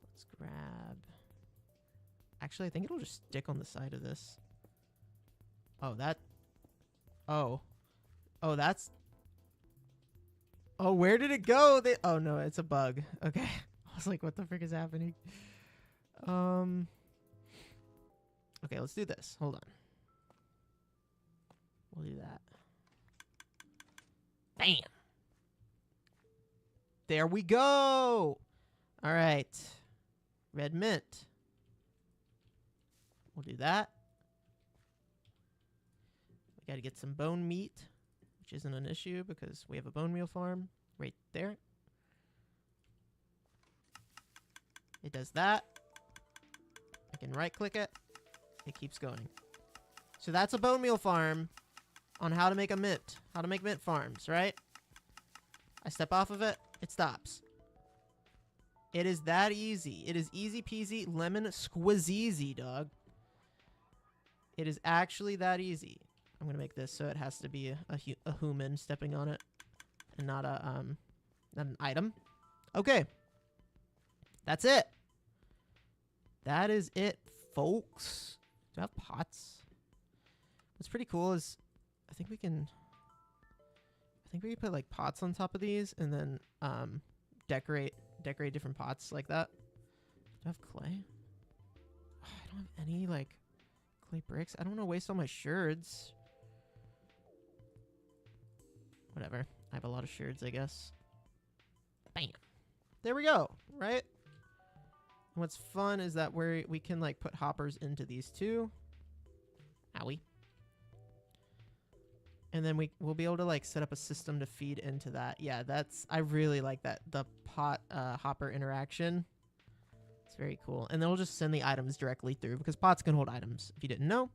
Let's grab... Actually, I think it'll just stick on the side of this. Oh, that... Oh. Oh, that's... Oh, where did it go? Oh no, it's a bug. Okay. I was like, what the frick is happening? Okay, let's do this. Hold on. We'll do that. Bam. There we go. All right. Red mint. We'll do that. We got to get some bone meat, which isn't an issue because we have a bone meal farm right there. It does that. I can right click it. It keeps going. So that's a bone meal farm on how to make a mint. How to make mint farms, right? I step off of it, it stops. It is that easy. It is easy peasy lemon squeezy, dog. It is actually that easy. I'm gonna make this so it has to be a human stepping on it, and not an item. Okay, that's it. That is it, folks. Do I have pots? What's pretty cool is I think we can put like pots on top of these and then decorate different pots like that. Do I have clay? Oh, I don't have any like clay bricks. I don't want to waste all my sherds. Whatever. I have a lot of sherds, I guess. Bam. There we go. Right? And what's fun is that we can like put hoppers into these too. Owie. And then we'll be able to like set up a system to feed into that. Yeah, I really like that. The pot hopper interaction. It's very cool. And then we'll just send the items directly through because pots can hold items if you didn't know.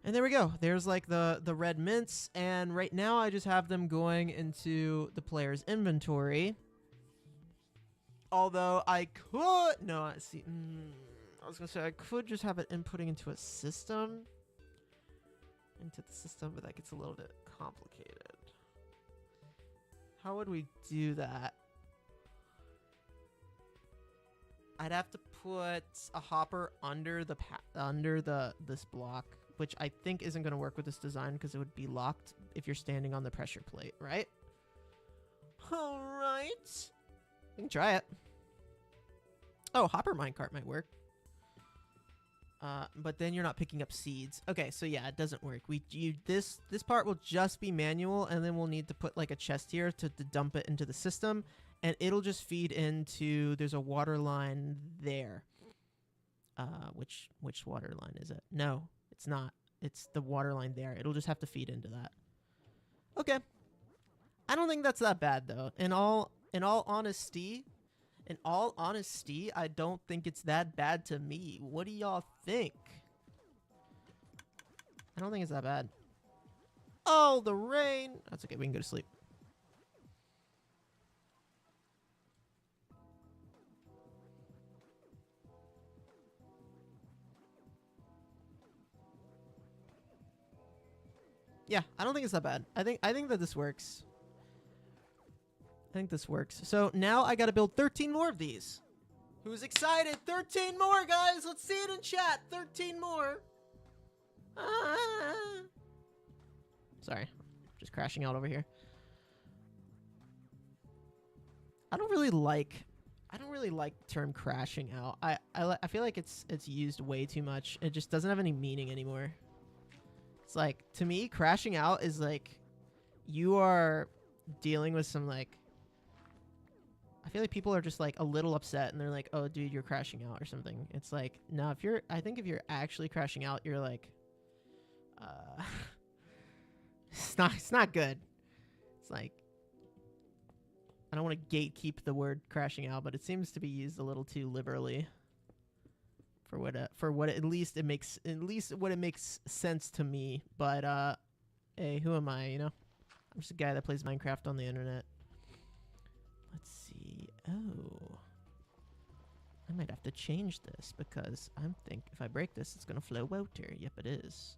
And there we go. There's like the red mints. And right now I just have them going into the player's inventory. Although I could... No, I see. I was going to say I could just have it inputting into a system. Into the system, but that gets a little bit complicated. How would we do that? I'd have to put a hopper under this block, which I think isn't going to work with this design because it would be locked if you're standing on the pressure plate, right? All right. We can try it. Oh, hopper minecart might work. But then you're not picking up seeds. Okay, so yeah, it doesn't work. This part will just be manual, and then we'll need to put like a chest here to dump it into the system, and it'll just feed into. There's a water line there. Which water line is it? No, it's not. It's the water line there. It'll just have to feed into that. Okay. I don't think that's that bad though. In all honesty, In all honesty, I don't think it's that bad to me. What do y'all think? I don't think it's that bad. Oh, the rain. That's okay. We can go to sleep. Yeah, I don't think it's that bad. I think that this works. I think this works. So now I got to build 13 more of these. Who's excited? 13 more, guys. Let's see it in chat. 13 more. Ah. Sorry. Just crashing out over here. I don't really like the term crashing out. I feel like it's used way too much. It just doesn't have any meaning anymore. It's like, to me, crashing out is like you are dealing with some like, I feel like people are just like a little upset and they're like, "Oh, dude, you're crashing out" or something. It's like, no, I think if you're actually crashing out, you're like it's not good. It's like, I don't want to gatekeep the word crashing out, but it seems to be used a little too liberally for what at least it makes sense to me. But hey, who am I, you know? I'm just a guy that plays Minecraft on the internet. Let's see. Oh, I might have to change this because I think if I break this, it's gonna flow water. Yep, it is.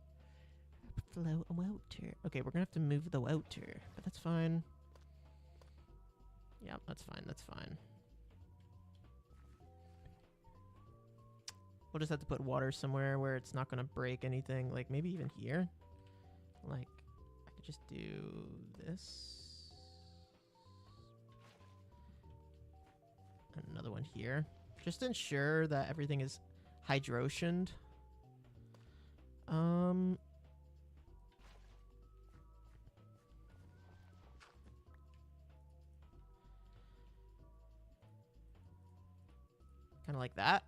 Flow water. Okay, we're gonna have to move the water, but that's fine. Yeah, that's fine. That's fine. We'll just have to put water somewhere where it's not gonna break anything. Like maybe even here. Like I could just do this. And another one here. Just to ensure that everything is hydrotioned. Kind of like that.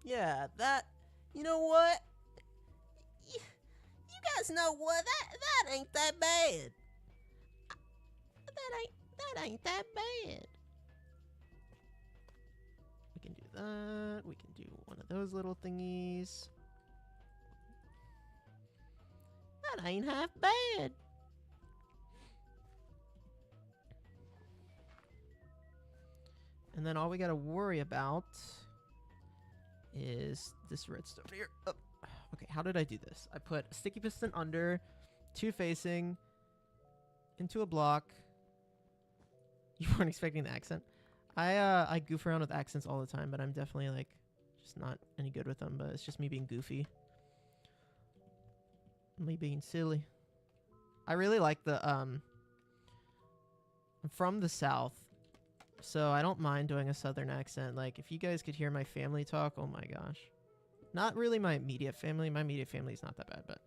Yeah, that. You know what? You guys know what? That ain't that bad. That ain't that bad. We can do that. We can do one of those little thingies. That ain't half bad. And then all we gotta worry about is this redstone here. Oh. Okay, how did I do this? I put a sticky piston under, 2 facing, into a block. You weren't expecting the accent? I goof around with accents all the time, but I'm definitely like just not any good with them, but it's just me being goofy. Me being silly. I really like the I'm from the South, so I don't mind doing a Southern accent. Like if you guys could hear my family talk, oh my gosh. Not really my immediate family. My immediate family is not that bad, but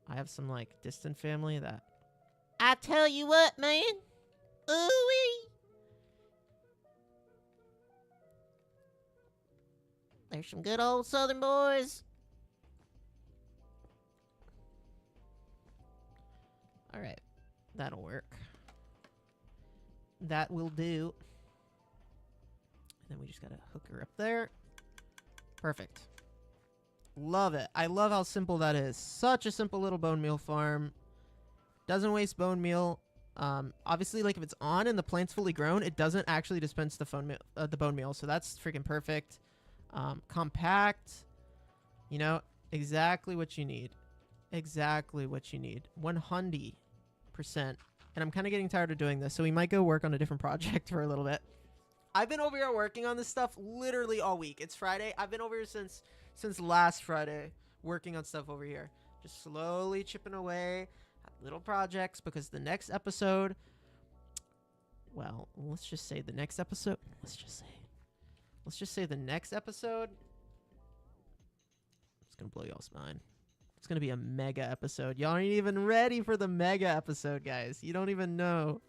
I have some like distant family that I tell you what, man. Ooh-wee. There's some good old Southern boys. All right, that'll work. That will do. And then we just gotta hook her up there. Perfect. Love it. I love how simple that is. Such a simple little bone meal farm. Doesn't waste bone meal. Obviously, like if it's on and the plant's fully grown, it doesn't actually dispense the bone meal. So that's freaking perfect. Compact. You know, exactly what you need. Exactly what you need. 100%. And I'm kind of getting tired of doing this, so we might go work on a different project for a little bit. I've been over here working on this stuff literally all week. It's Friday. I've been over here since last Friday working on stuff over here. Just slowly chipping away at little projects because the next episode, well, let's just say the next episode, let's just say the next episode, it's going to blow y'all's mind. It's going to be a mega episode. Y'all aren't even ready for the mega episode, guys. You don't even know.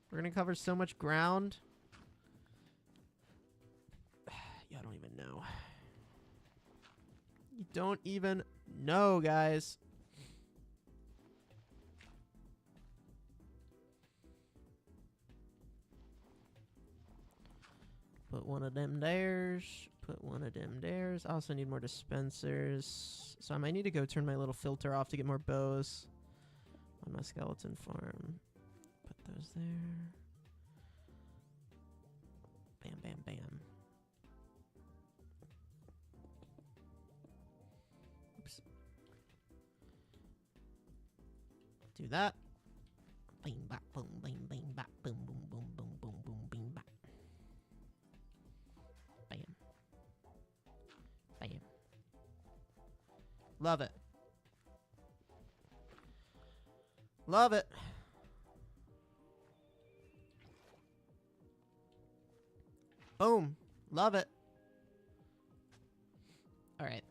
We're going to cover so much ground. Y'all don't even know. You don't even know, guys. Put one of them there's. Put one of them there's. I also need more dispensers. So I might need to go turn my little filter off to get more bows on my skeleton farm. Put those there. Bam, bam, bam. Oops. Do that. Bing, bop, boom, bing, bing, bop, boom, boom, boom, boom, boom, boom, bing, bop. Bam. Bam. Love it. Love it. Boom. Love it. All right.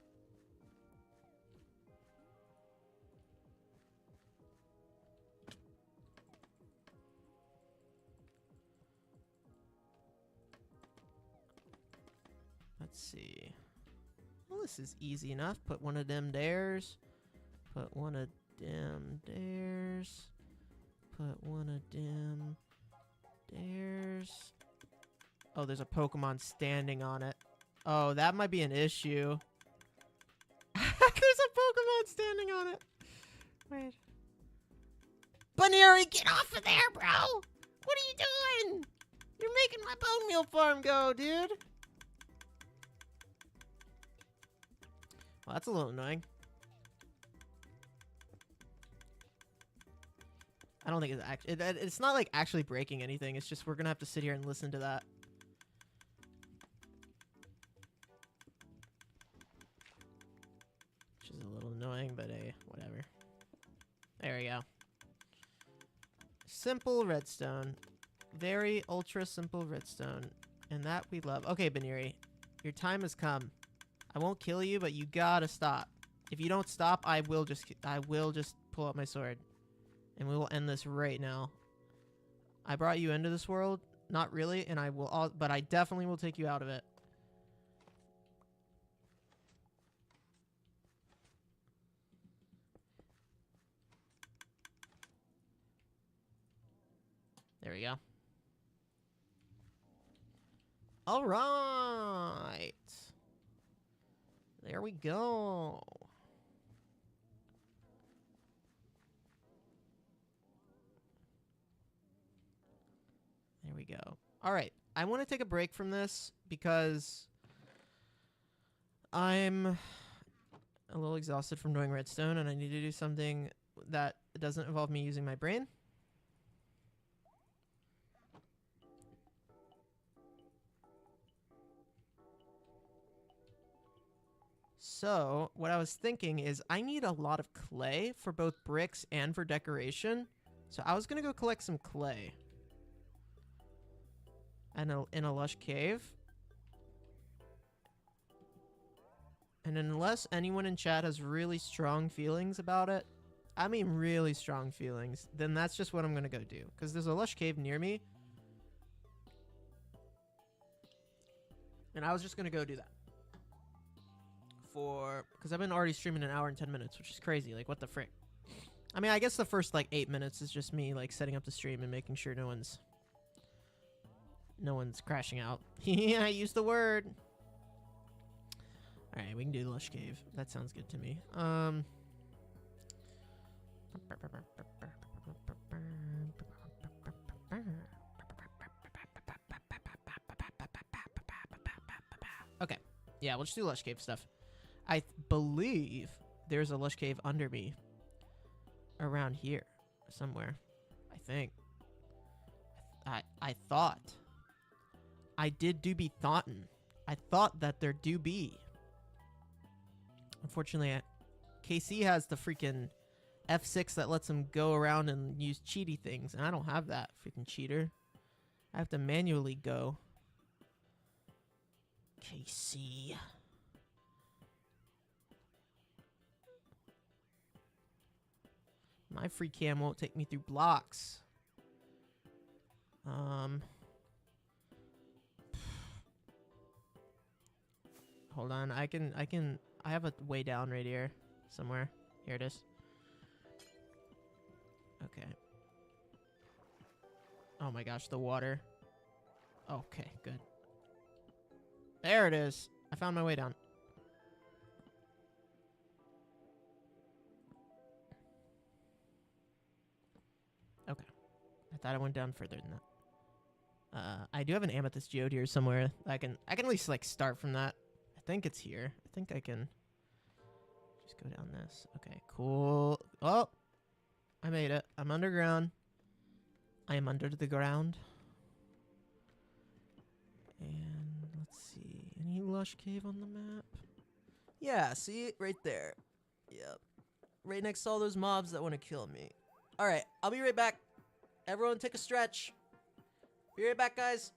Let's see. Well, this is easy enough. Put one of them there's. Put one of them there's. Put one of them there's. Oh, there's a Pokemon standing on it. Oh, that might be an issue. There's a Pokemon standing on it. Wait. Bunnery, get off of there, bro! What are you doing? You're making my bone meal farm go, dude. Well, that's a little annoying. I don't think it's actually... It's not, like, actually breaking anything. It's just we're gonna have to sit here and listen to that. Which is a little annoying, but hey, whatever. There we go. Simple redstone. Very ultra simple redstone. And that we love. Okay, Baniri. Your time has come. I won't kill you, but you gotta stop. If you don't stop, I will just pull out my sword. And we will end this right now. I brought you into this world. Not really, and but I definitely will take you out of it. There we go. All right. There we go. There we go. All right. I want to take a break from this because I'm a little exhausted from doing redstone and I need to do something that doesn't involve me using my brain. So what I was thinking is I need a lot of clay for both bricks and for decoration. So I was going to go collect some clay. And in a lush cave. And unless anyone in chat has really strong feelings about it, I mean really strong feelings, then that's just what I'm going to go do. Because there's a lush cave near me. And I was just going to go do that. Because I've been already streaming an hour and 10 minutes, which is crazy. Like, what the frick? I mean, I guess the first, like, 8 minutes is just me, like, setting up the stream and making sure no one's crashing out. I used the word. All right, we can do the lush cave. That sounds good to me. Okay. Yeah, we'll just do lush cave stuff. I believe there's a lush cave under me. Around here. Somewhere. I think. I thought. I do be thoughtin'. I thought that there do be. Unfortunately, KC has the freaking F6 that lets him go around and use cheaty things. And I don't have that, freaking cheater. I have to manually go. KC. My free cam won't take me through blocks. Hold on, I have a way down right here somewhere. Here it is. Okay. Oh my gosh, the water. Okay, good. There it is. I found my way down. Okay. I thought I went down further than that. I do have an amethyst geode here somewhere. I can at least like start from that. I think it's here. I think I can just go down this. Okay, cool. Oh, I made it. I'm underground. I am under the ground. And let's see. Any lush cave on the map? Yeah, see it right there. Yep. Right next to all those mobs that want to kill me. All right, I'll be right back. Everyone take a stretch. Be right back, guys.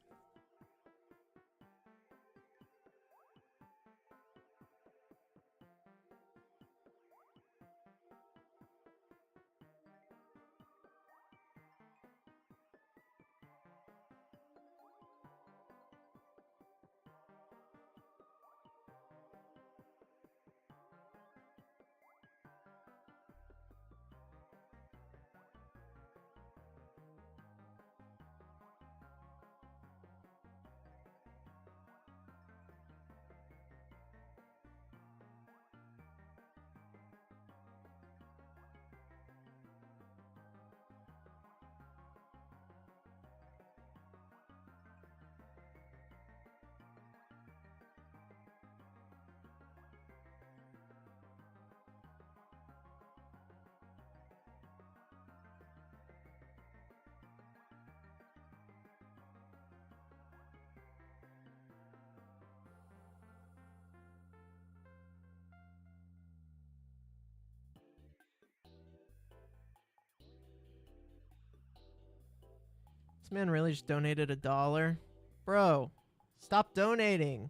This man really just donated $1. Bro, stop donating.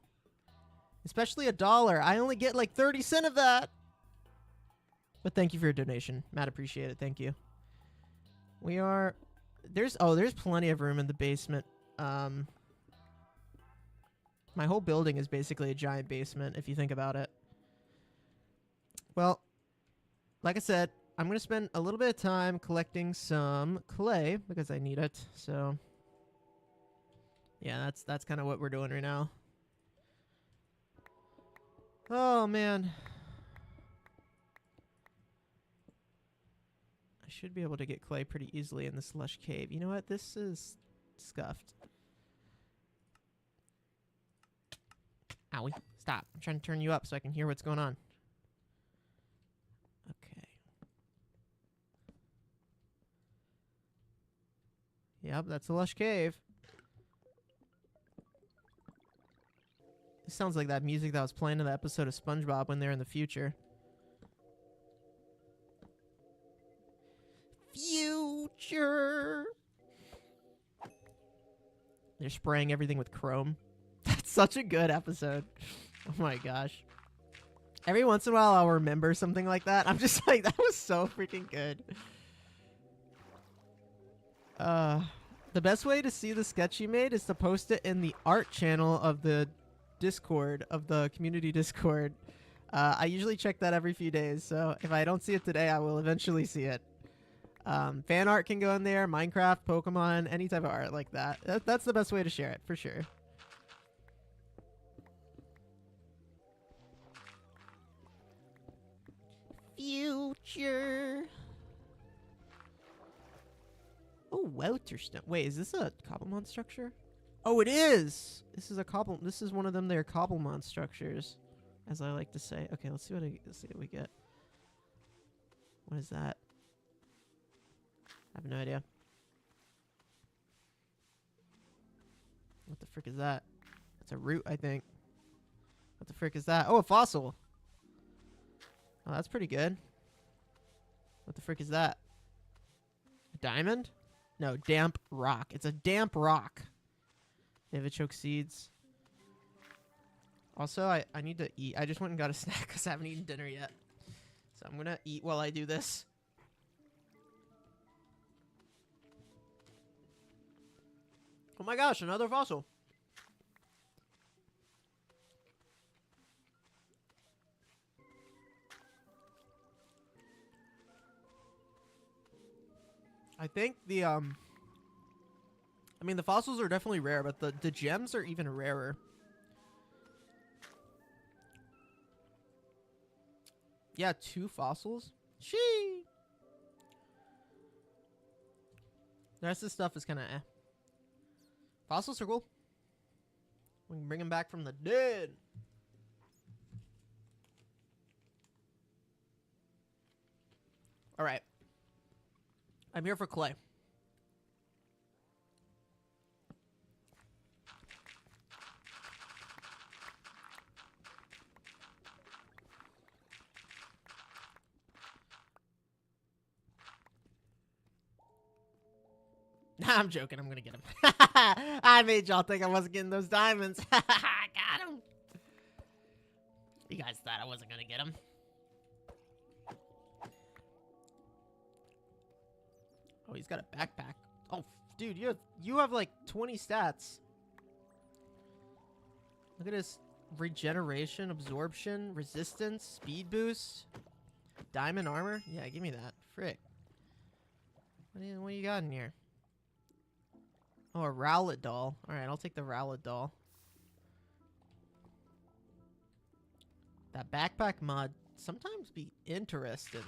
Especially $1. I only get like 30 cents of that. But thank you for your donation. Matt, appreciate it. Thank you. We are... there's plenty of room in the basement. My whole building is basically a giant basement, if you think about it. Well, like I said, I'm going to spend a little bit of time collecting some clay because I need it. So, yeah, that's kind of what we're doing right now. Oh, man. I should be able to get clay pretty easily in this lush cave. You know what? This is scuffed. Owie. Stop. I'm trying to turn you up so I can hear what's going on. Okay. Yep, that's a lush cave. This sounds like that music that was playing in the episode of SpongeBob when they're in the future. Future! They're spraying everything with chrome. That's such a good episode. Oh my gosh. Every once in a while I'll remember something like that. I'm just like, that was so freaking good. The best way to see the sketch you made is to post it in the art channel of the Discord, of the community Discord. I usually check that every few days, so if I don't see it today, I will eventually see it. Fan art can go in there, Minecraft, Pokemon, any type of art like that. That's the best way to share it, for sure. Future. Oh, Welterstone. Wait, is this a Cobblemon structure? Oh, it is! This is a cobble. This is one of them. They're Cobblemon structures, as I like to say. Okay, let's see what we get. What is that? I have no idea. What the frick is that? That's a root, I think. What the frick is that? Oh, a fossil. Oh, that's pretty good. What the frick is that? A diamond? No, damp rock. It's a damp rock. Novichok seeds. Also, I need to eat. I just went and got a snack because I haven't eaten dinner yet. So I'm going to eat while I do this. Oh my gosh, another fossil. I think the I mean the fossils are definitely rare, but the gems are even rarer. Yeah, 2 fossils. Shee. The rest of the stuff is kind of eh. Fossils are cool. We can bring them back from the dead. All right. I'm here for clay. Nah, I'm joking. I'm gonna get him. I made y'all think I wasn't getting those diamonds. I got him. You guys thought I wasn't gonna get him. Oh, he's got a backpack. Oh, dude, you have like 20 stats. Look at his regeneration, absorption, resistance, speed boost, diamond armor. Yeah, give me that. Frick. What do you got in here? Oh, a Rowlet doll. All right, I'll take the Rowlet doll. That backpack mod sometimes be interesting.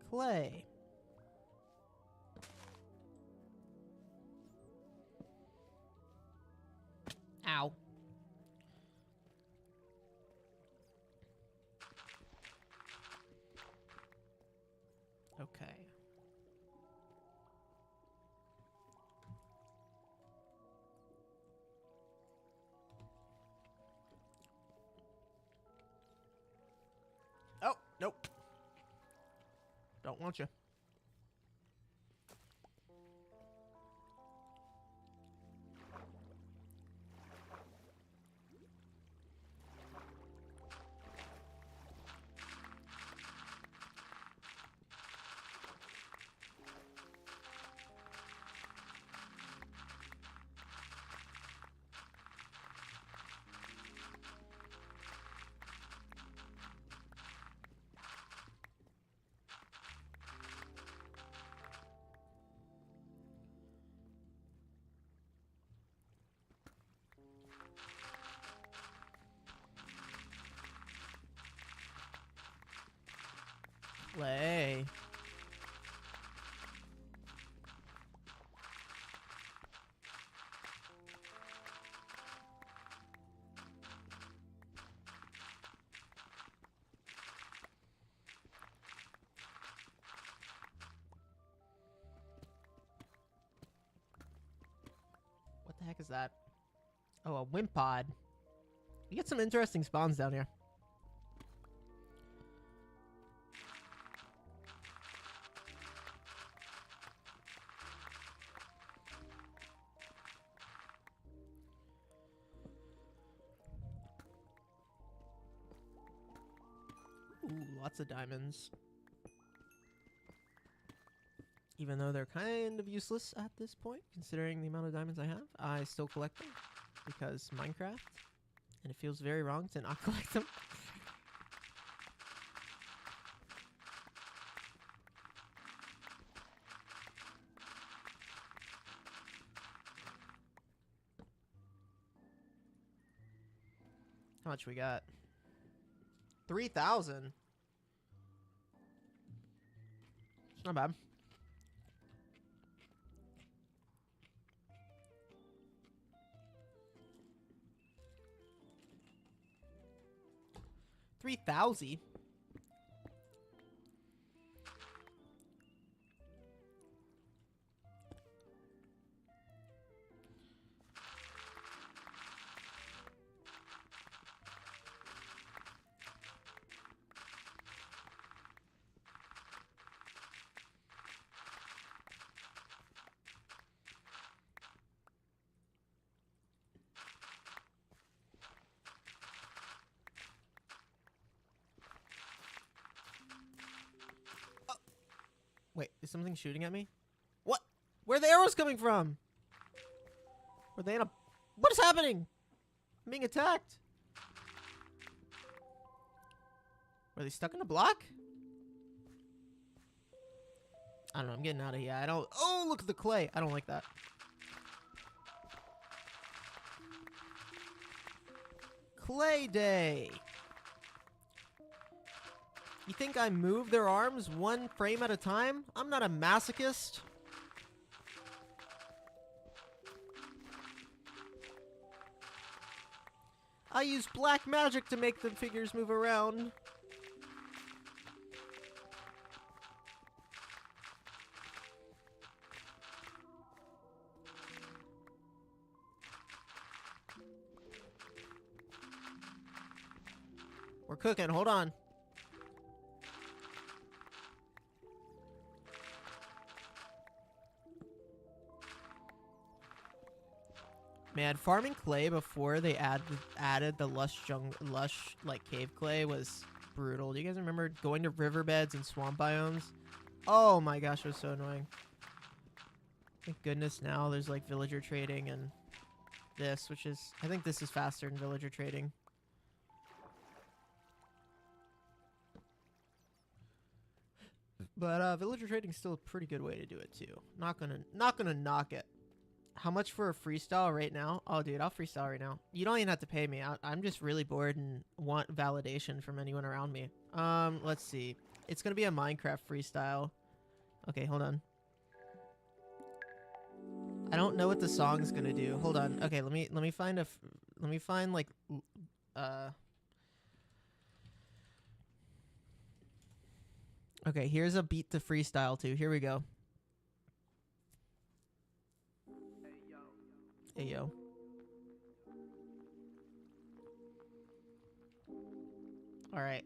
Clay. Ow. Okay. Oh, nope. Don't want you. Play. What the heck is that? Oh, a Wimpod. You get some interesting spawns down here. Ooh, lots of diamonds. Even though they're kind of useless at this point, considering the amount of diamonds I have, I still collect them because Minecraft, and it feels very wrong to not collect them. How much we got? 3,000. It's not bad. $3,000. Wait, is something shooting at me? What? Where are the arrows coming from? Were they in a... What is happening? I'm being attacked. Were they stuck in a block? I don't know. I'm getting out of here. I don't. Oh, look at the clay. I don't like that. Clay day. You think I move their arms one frame at a time? I'm not a masochist. I use black magic to make the figures move around. We're cooking. Hold on. Man, farming clay before they added the lush like cave clay was brutal. Do you guys remember going to riverbeds and swamp biomes? Oh my gosh, it was so annoying. Thank goodness now there's like villager trading and this, which is, I think this is faster than villager trading. But villager trading is still a pretty good way to do it too. Not gonna knock it. How much for a freestyle right now? Oh, dude, I'll freestyle right now. You don't even have to pay me. I'm just really bored and want validation from anyone around me. Let's see. It's gonna be a Minecraft freestyle. Okay, hold on. I don't know what the song's gonna do. Hold on. Okay, let me find like Okay, here's a beat to freestyle to. Here we go. Hey, yo. All right.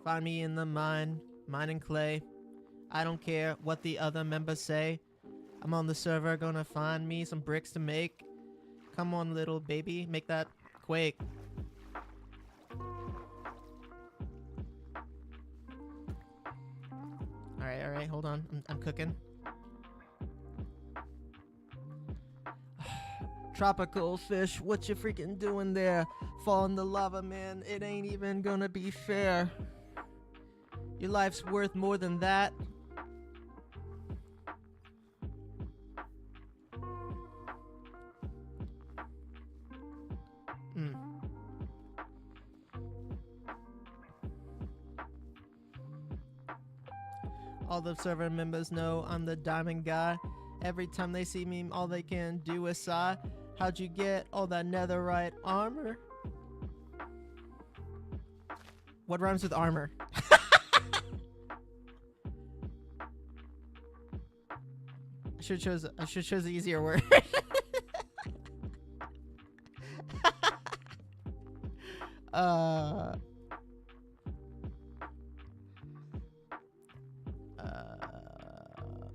Find me in the mine, mining clay. I don't care what the other members say. I'm on the server, gonna find me some bricks to make. Come on, little baby, make that quake. All right, hold on. I'm cooking. Tropical fish, what you freaking doing there? Fall in the lava, man. It ain't even gonna be fair. Your life's worth more than that. All the server members know I'm the diamond guy. Every time they see me, all they can do is sigh. How'd you get all that netherite armor? What rhymes with armor? I should chose the easier word.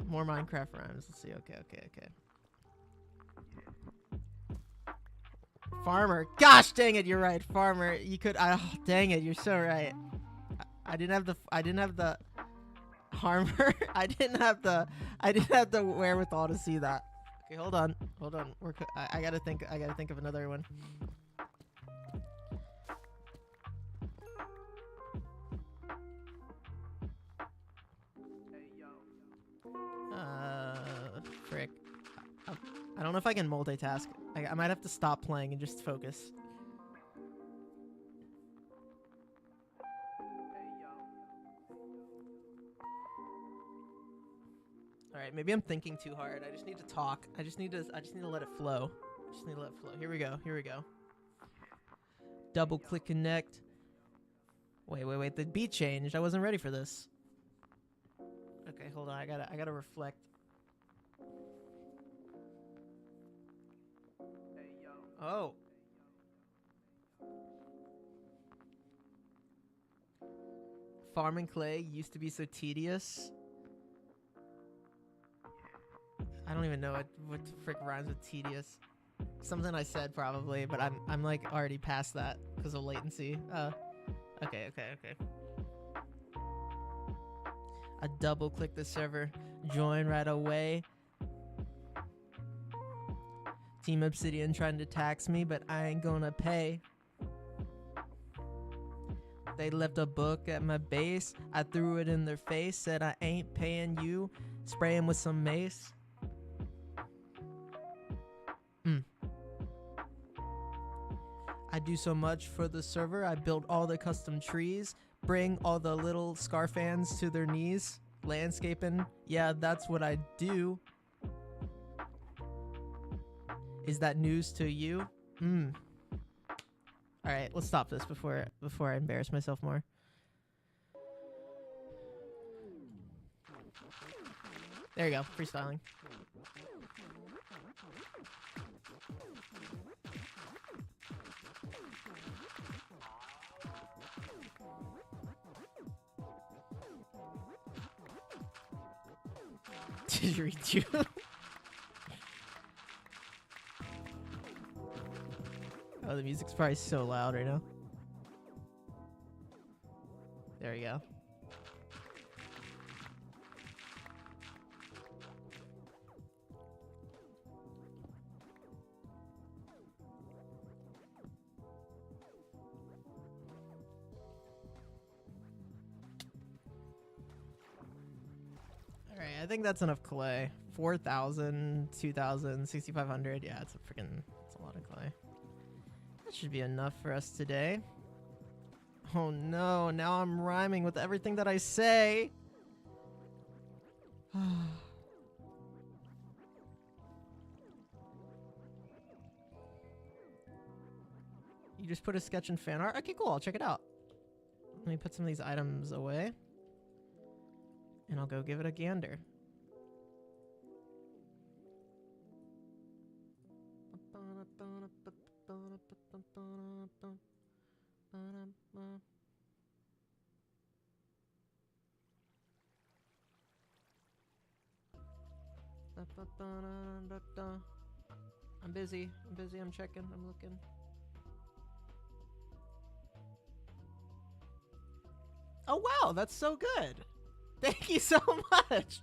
More Minecraft rhymes. Let's see. Okay. Farmer. Gosh dang it, you're right. Farmer. You could oh, dang it, you're so right. I didn't have the armor. I didn't have the wherewithal to see that. Okay, hold on. I gotta think of another one. Frick. I don't know if I can multitask. I might have to stop playing and just focus. All right, maybe I'm thinking too hard. I just need to talk. I just need to let it flow. Here we go. Double click connect. Wait. The beat changed. I wasn't ready for this. Okay, hold on. I gotta reflect. Oh. Farming clay used to be so tedious. I don't even know what the frick rhymes with tedious. Something I said probably, but I'm like already past that because of latency. Okay. I double click the server, join right away. Team Obsidian trying to tax me, but I ain't gonna pay. They left a book at my base. I threw it in their face. Said I ain't paying you. Spray 'em with some mace. I do so much for the server. I build all the custom trees. Bring all the little Scar fans to their knees. Landscaping. Yeah, that's what I do. Is that news to you? Alright, let's stop this before I embarrass myself more. There you go, freestyling. Did you read you? Oh, the music's probably so loud right now. There we go. Alright, I think that's enough clay. 4,000, 2,000, 6,500. Yeah, it's a lot of clay. That should be enough for us today. Oh no, now I'm rhyming with everything that I say. You just put a sketch in fan art? Okay, cool, I'll check it out. Let me put some of these items away. And I'll go give it a gander. I'm busy, I'm checking, I'm looking. Oh wow, that's so good. Thank you so much.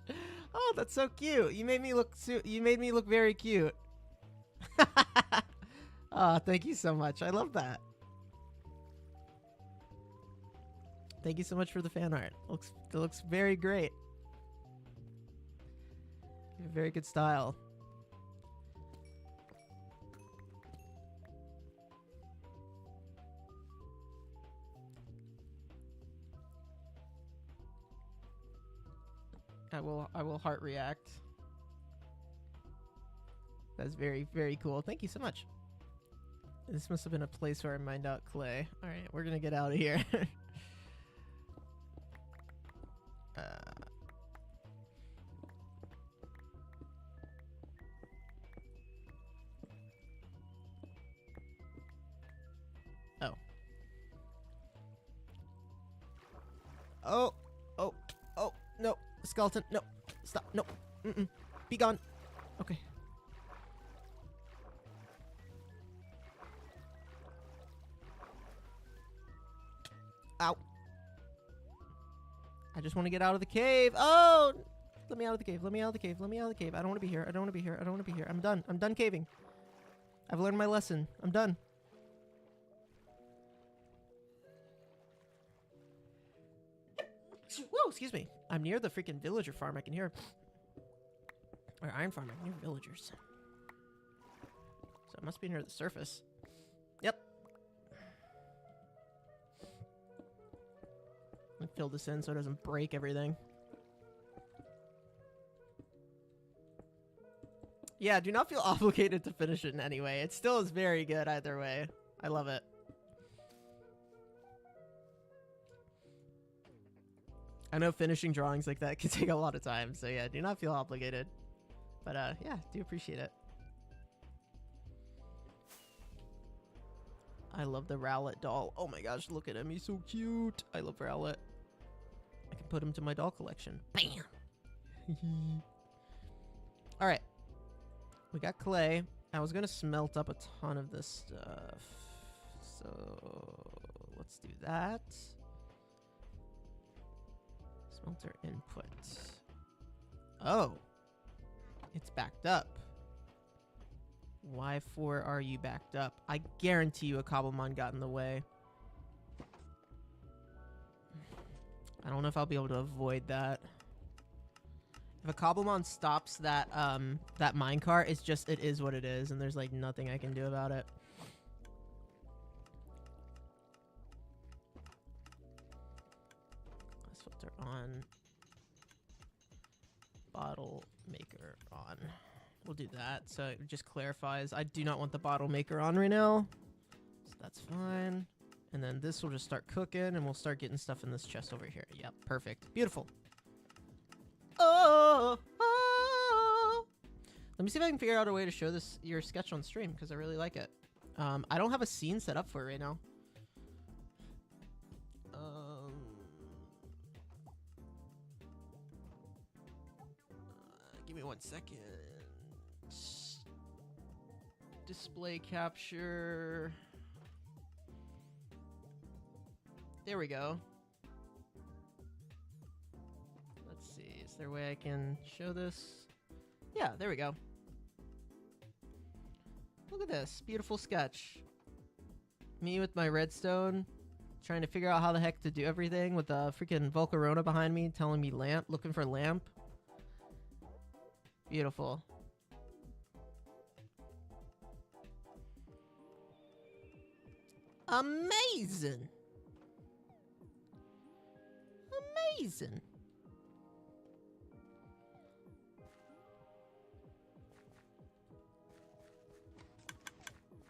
Oh, that's so cute. You made me look very cute. Oh, thank you so much. I love that. Thank you so much for the fan art. It looks very great. Very good style. I will heart react. That's very, very cool. Thank you so much. This must have been a place where I mined out clay. Alright, we're gonna get out of here. Oh, no. Skeleton, no. Stop, no. Be gone. Okay. Ow. I just want to get out of the cave. Oh! Let me out of the cave. Let me out of the cave. Let me out of the cave. I don't want to be here. I don't want to be here. I don't want to be here. I'm done. I'm done caving. I've learned my lesson. I'm done. Whoa, excuse me. I'm near the freaking villager farm. I can hear... Or iron farm. I can hear villagers. So it must be near the surface. Yep. I'll fill this in so it doesn't break everything. Yeah, do not feel obligated to finish it in any way. It still is very good either way. I love it. I know finishing drawings like that can take a lot of time, so yeah, do not feel obligated. But yeah, do appreciate it. I love the Rowlet doll. Oh my gosh, look at him. He's so cute. I love Rowlet. I can put him to my doll collection. Bam! Alright. We got clay. I was going to smelt up a ton of this stuff. So let's do that. Smelter input. Oh. It's backed up. Why for are you backed up? I guarantee you a Cobblemon got in the way. I don't know if I'll be able to avoid that. If a Cobblemon stops that that minecart, it's just, it is what it is, and there's like nothing I can do about it. Let's filter on. Bottle maker on. We'll do that, so it just clarifies. I do not want the bottle maker on right now, so that's fine. And then this will just start cooking, and we'll start getting stuff in this chest over here. Yep, perfect. Beautiful. Oh, oh. Let me see if I can figure out a way to show this your sketch on stream, because I really like it. I don't have a scene set up for it right now. Give me 1 second. Display capture. There we go. Let's see. Is there a way I can show this? Yeah, there we go. Look at this. Beautiful sketch. Me with my redstone, trying to figure out how the heck to do everything with the freaking Volcarona behind me telling me lamp, looking for lamp. Beautiful. Amazing. Amazing.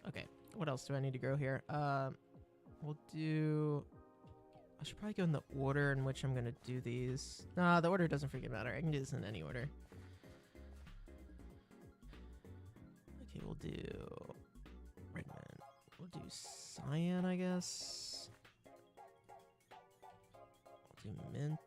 Okay, what else do I need to grow here? We'll do... I should probably go in the order in which I'm going to do these. Nah, the order doesn't freaking matter. I can do this in any order. Okay, we'll do Redmond. We'll do Cyan, I guess. We'll do Mint.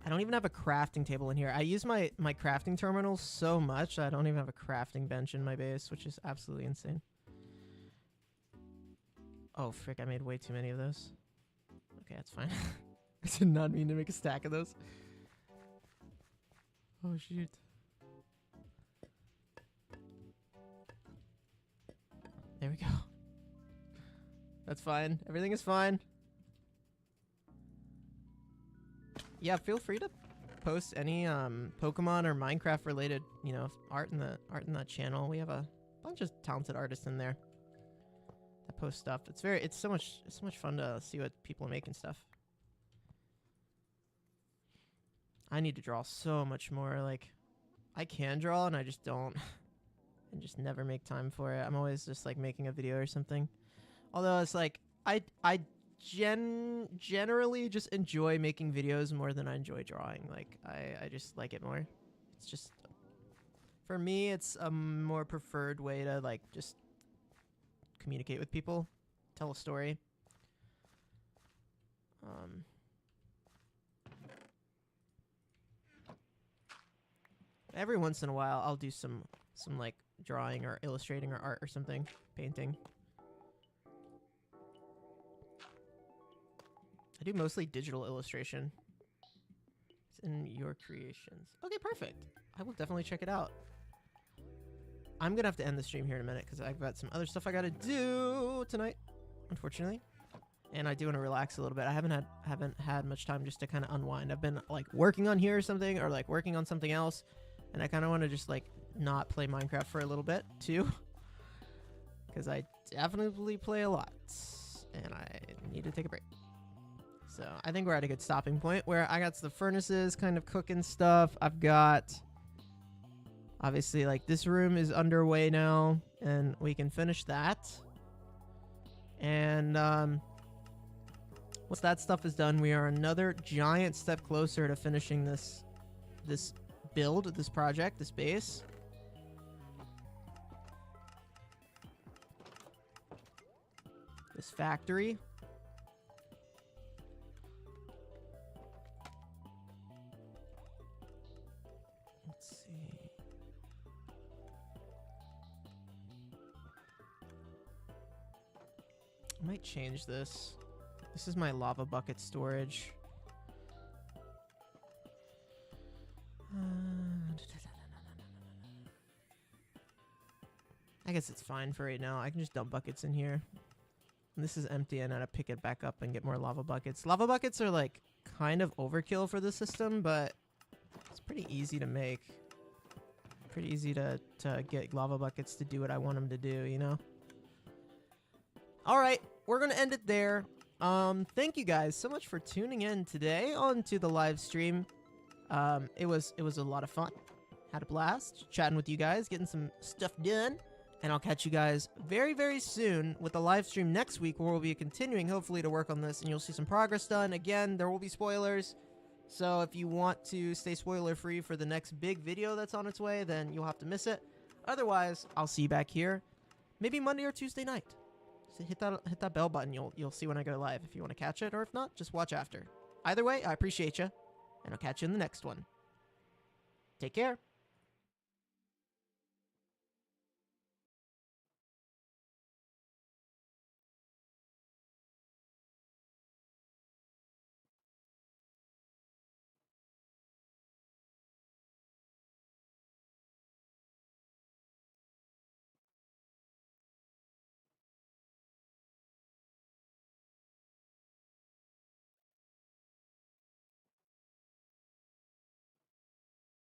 I don't even have a crafting table in here. I use my crafting terminal so much I don't even have a crafting bench in my base, which is absolutely insane. Oh, frick, I made way too many of those. Okay, that's fine. I did not mean to make a stack of those. Oh, shoot. There we go. That's fine. Everything is fine. Yeah, feel free to post any Pokemon or Minecraft related, you know, art in that channel. We have a bunch of talented artists in there that post stuff. It's so much fun to see what people are making stuff. I need to draw so much more. Like, I can draw and I just don't. I just never make time for it. I'm always just like making a video or something. Although it's like I generally just enjoy making videos more than I enjoy drawing. Like I just like it more. It's just, for me, it's a more preferred way to like just communicate with people, tell a story. Every once in a while I'll do some like drawing or illustrating or art or something, painting. I do mostly digital illustration. It's in your creations. Okay, perfect. I will definitely check it out. I'm gonna have to end the stream here in a minute because I've got some other stuff I gotta do tonight, unfortunately. And I do want to relax a little bit. I haven't had much time just to kind of unwind. I've been like working on here or something, or like working on something else, and I kind of want to just like not play Minecraft for a little bit too, because I definitely play a lot, and I need to take a break. So I think we're at a good stopping point where I got the furnaces kind of cooking stuff. I've got, obviously, like this room is underway now, and we can finish that. And once that stuff is done, we are another giant step closer to finishing this build, this project, this base. This factory. Let's see. I might change this. This is my lava bucket storage. I guess it's fine for right now. I can just dump buckets in here. And this is empty, and I gotta pick it back up and get more lava buckets. Lava buckets are like kind of overkill for the system, but it's pretty easy to make. Pretty easy to get lava buckets to do what I want them to do, you know? Alright, we're gonna end it there. Thank you guys so much for tuning in today onto the live stream. It was a lot of fun. Had a blast chatting with you guys, getting some stuff done. And I'll catch you guys very, very soon with a live stream next week where we'll be continuing, hopefully, to work on this. And you'll see some progress done. Again, there will be spoilers. So if you want to stay spoiler-free for the next big video that's on its way, then you'll have to miss it. Otherwise, I'll see you back here maybe Monday or Tuesday night. So hit that bell button. You'll see when I go live if you want to catch it. Or if not, just watch after. Either way, I appreciate you. And I'll catch you in the next one. Take care.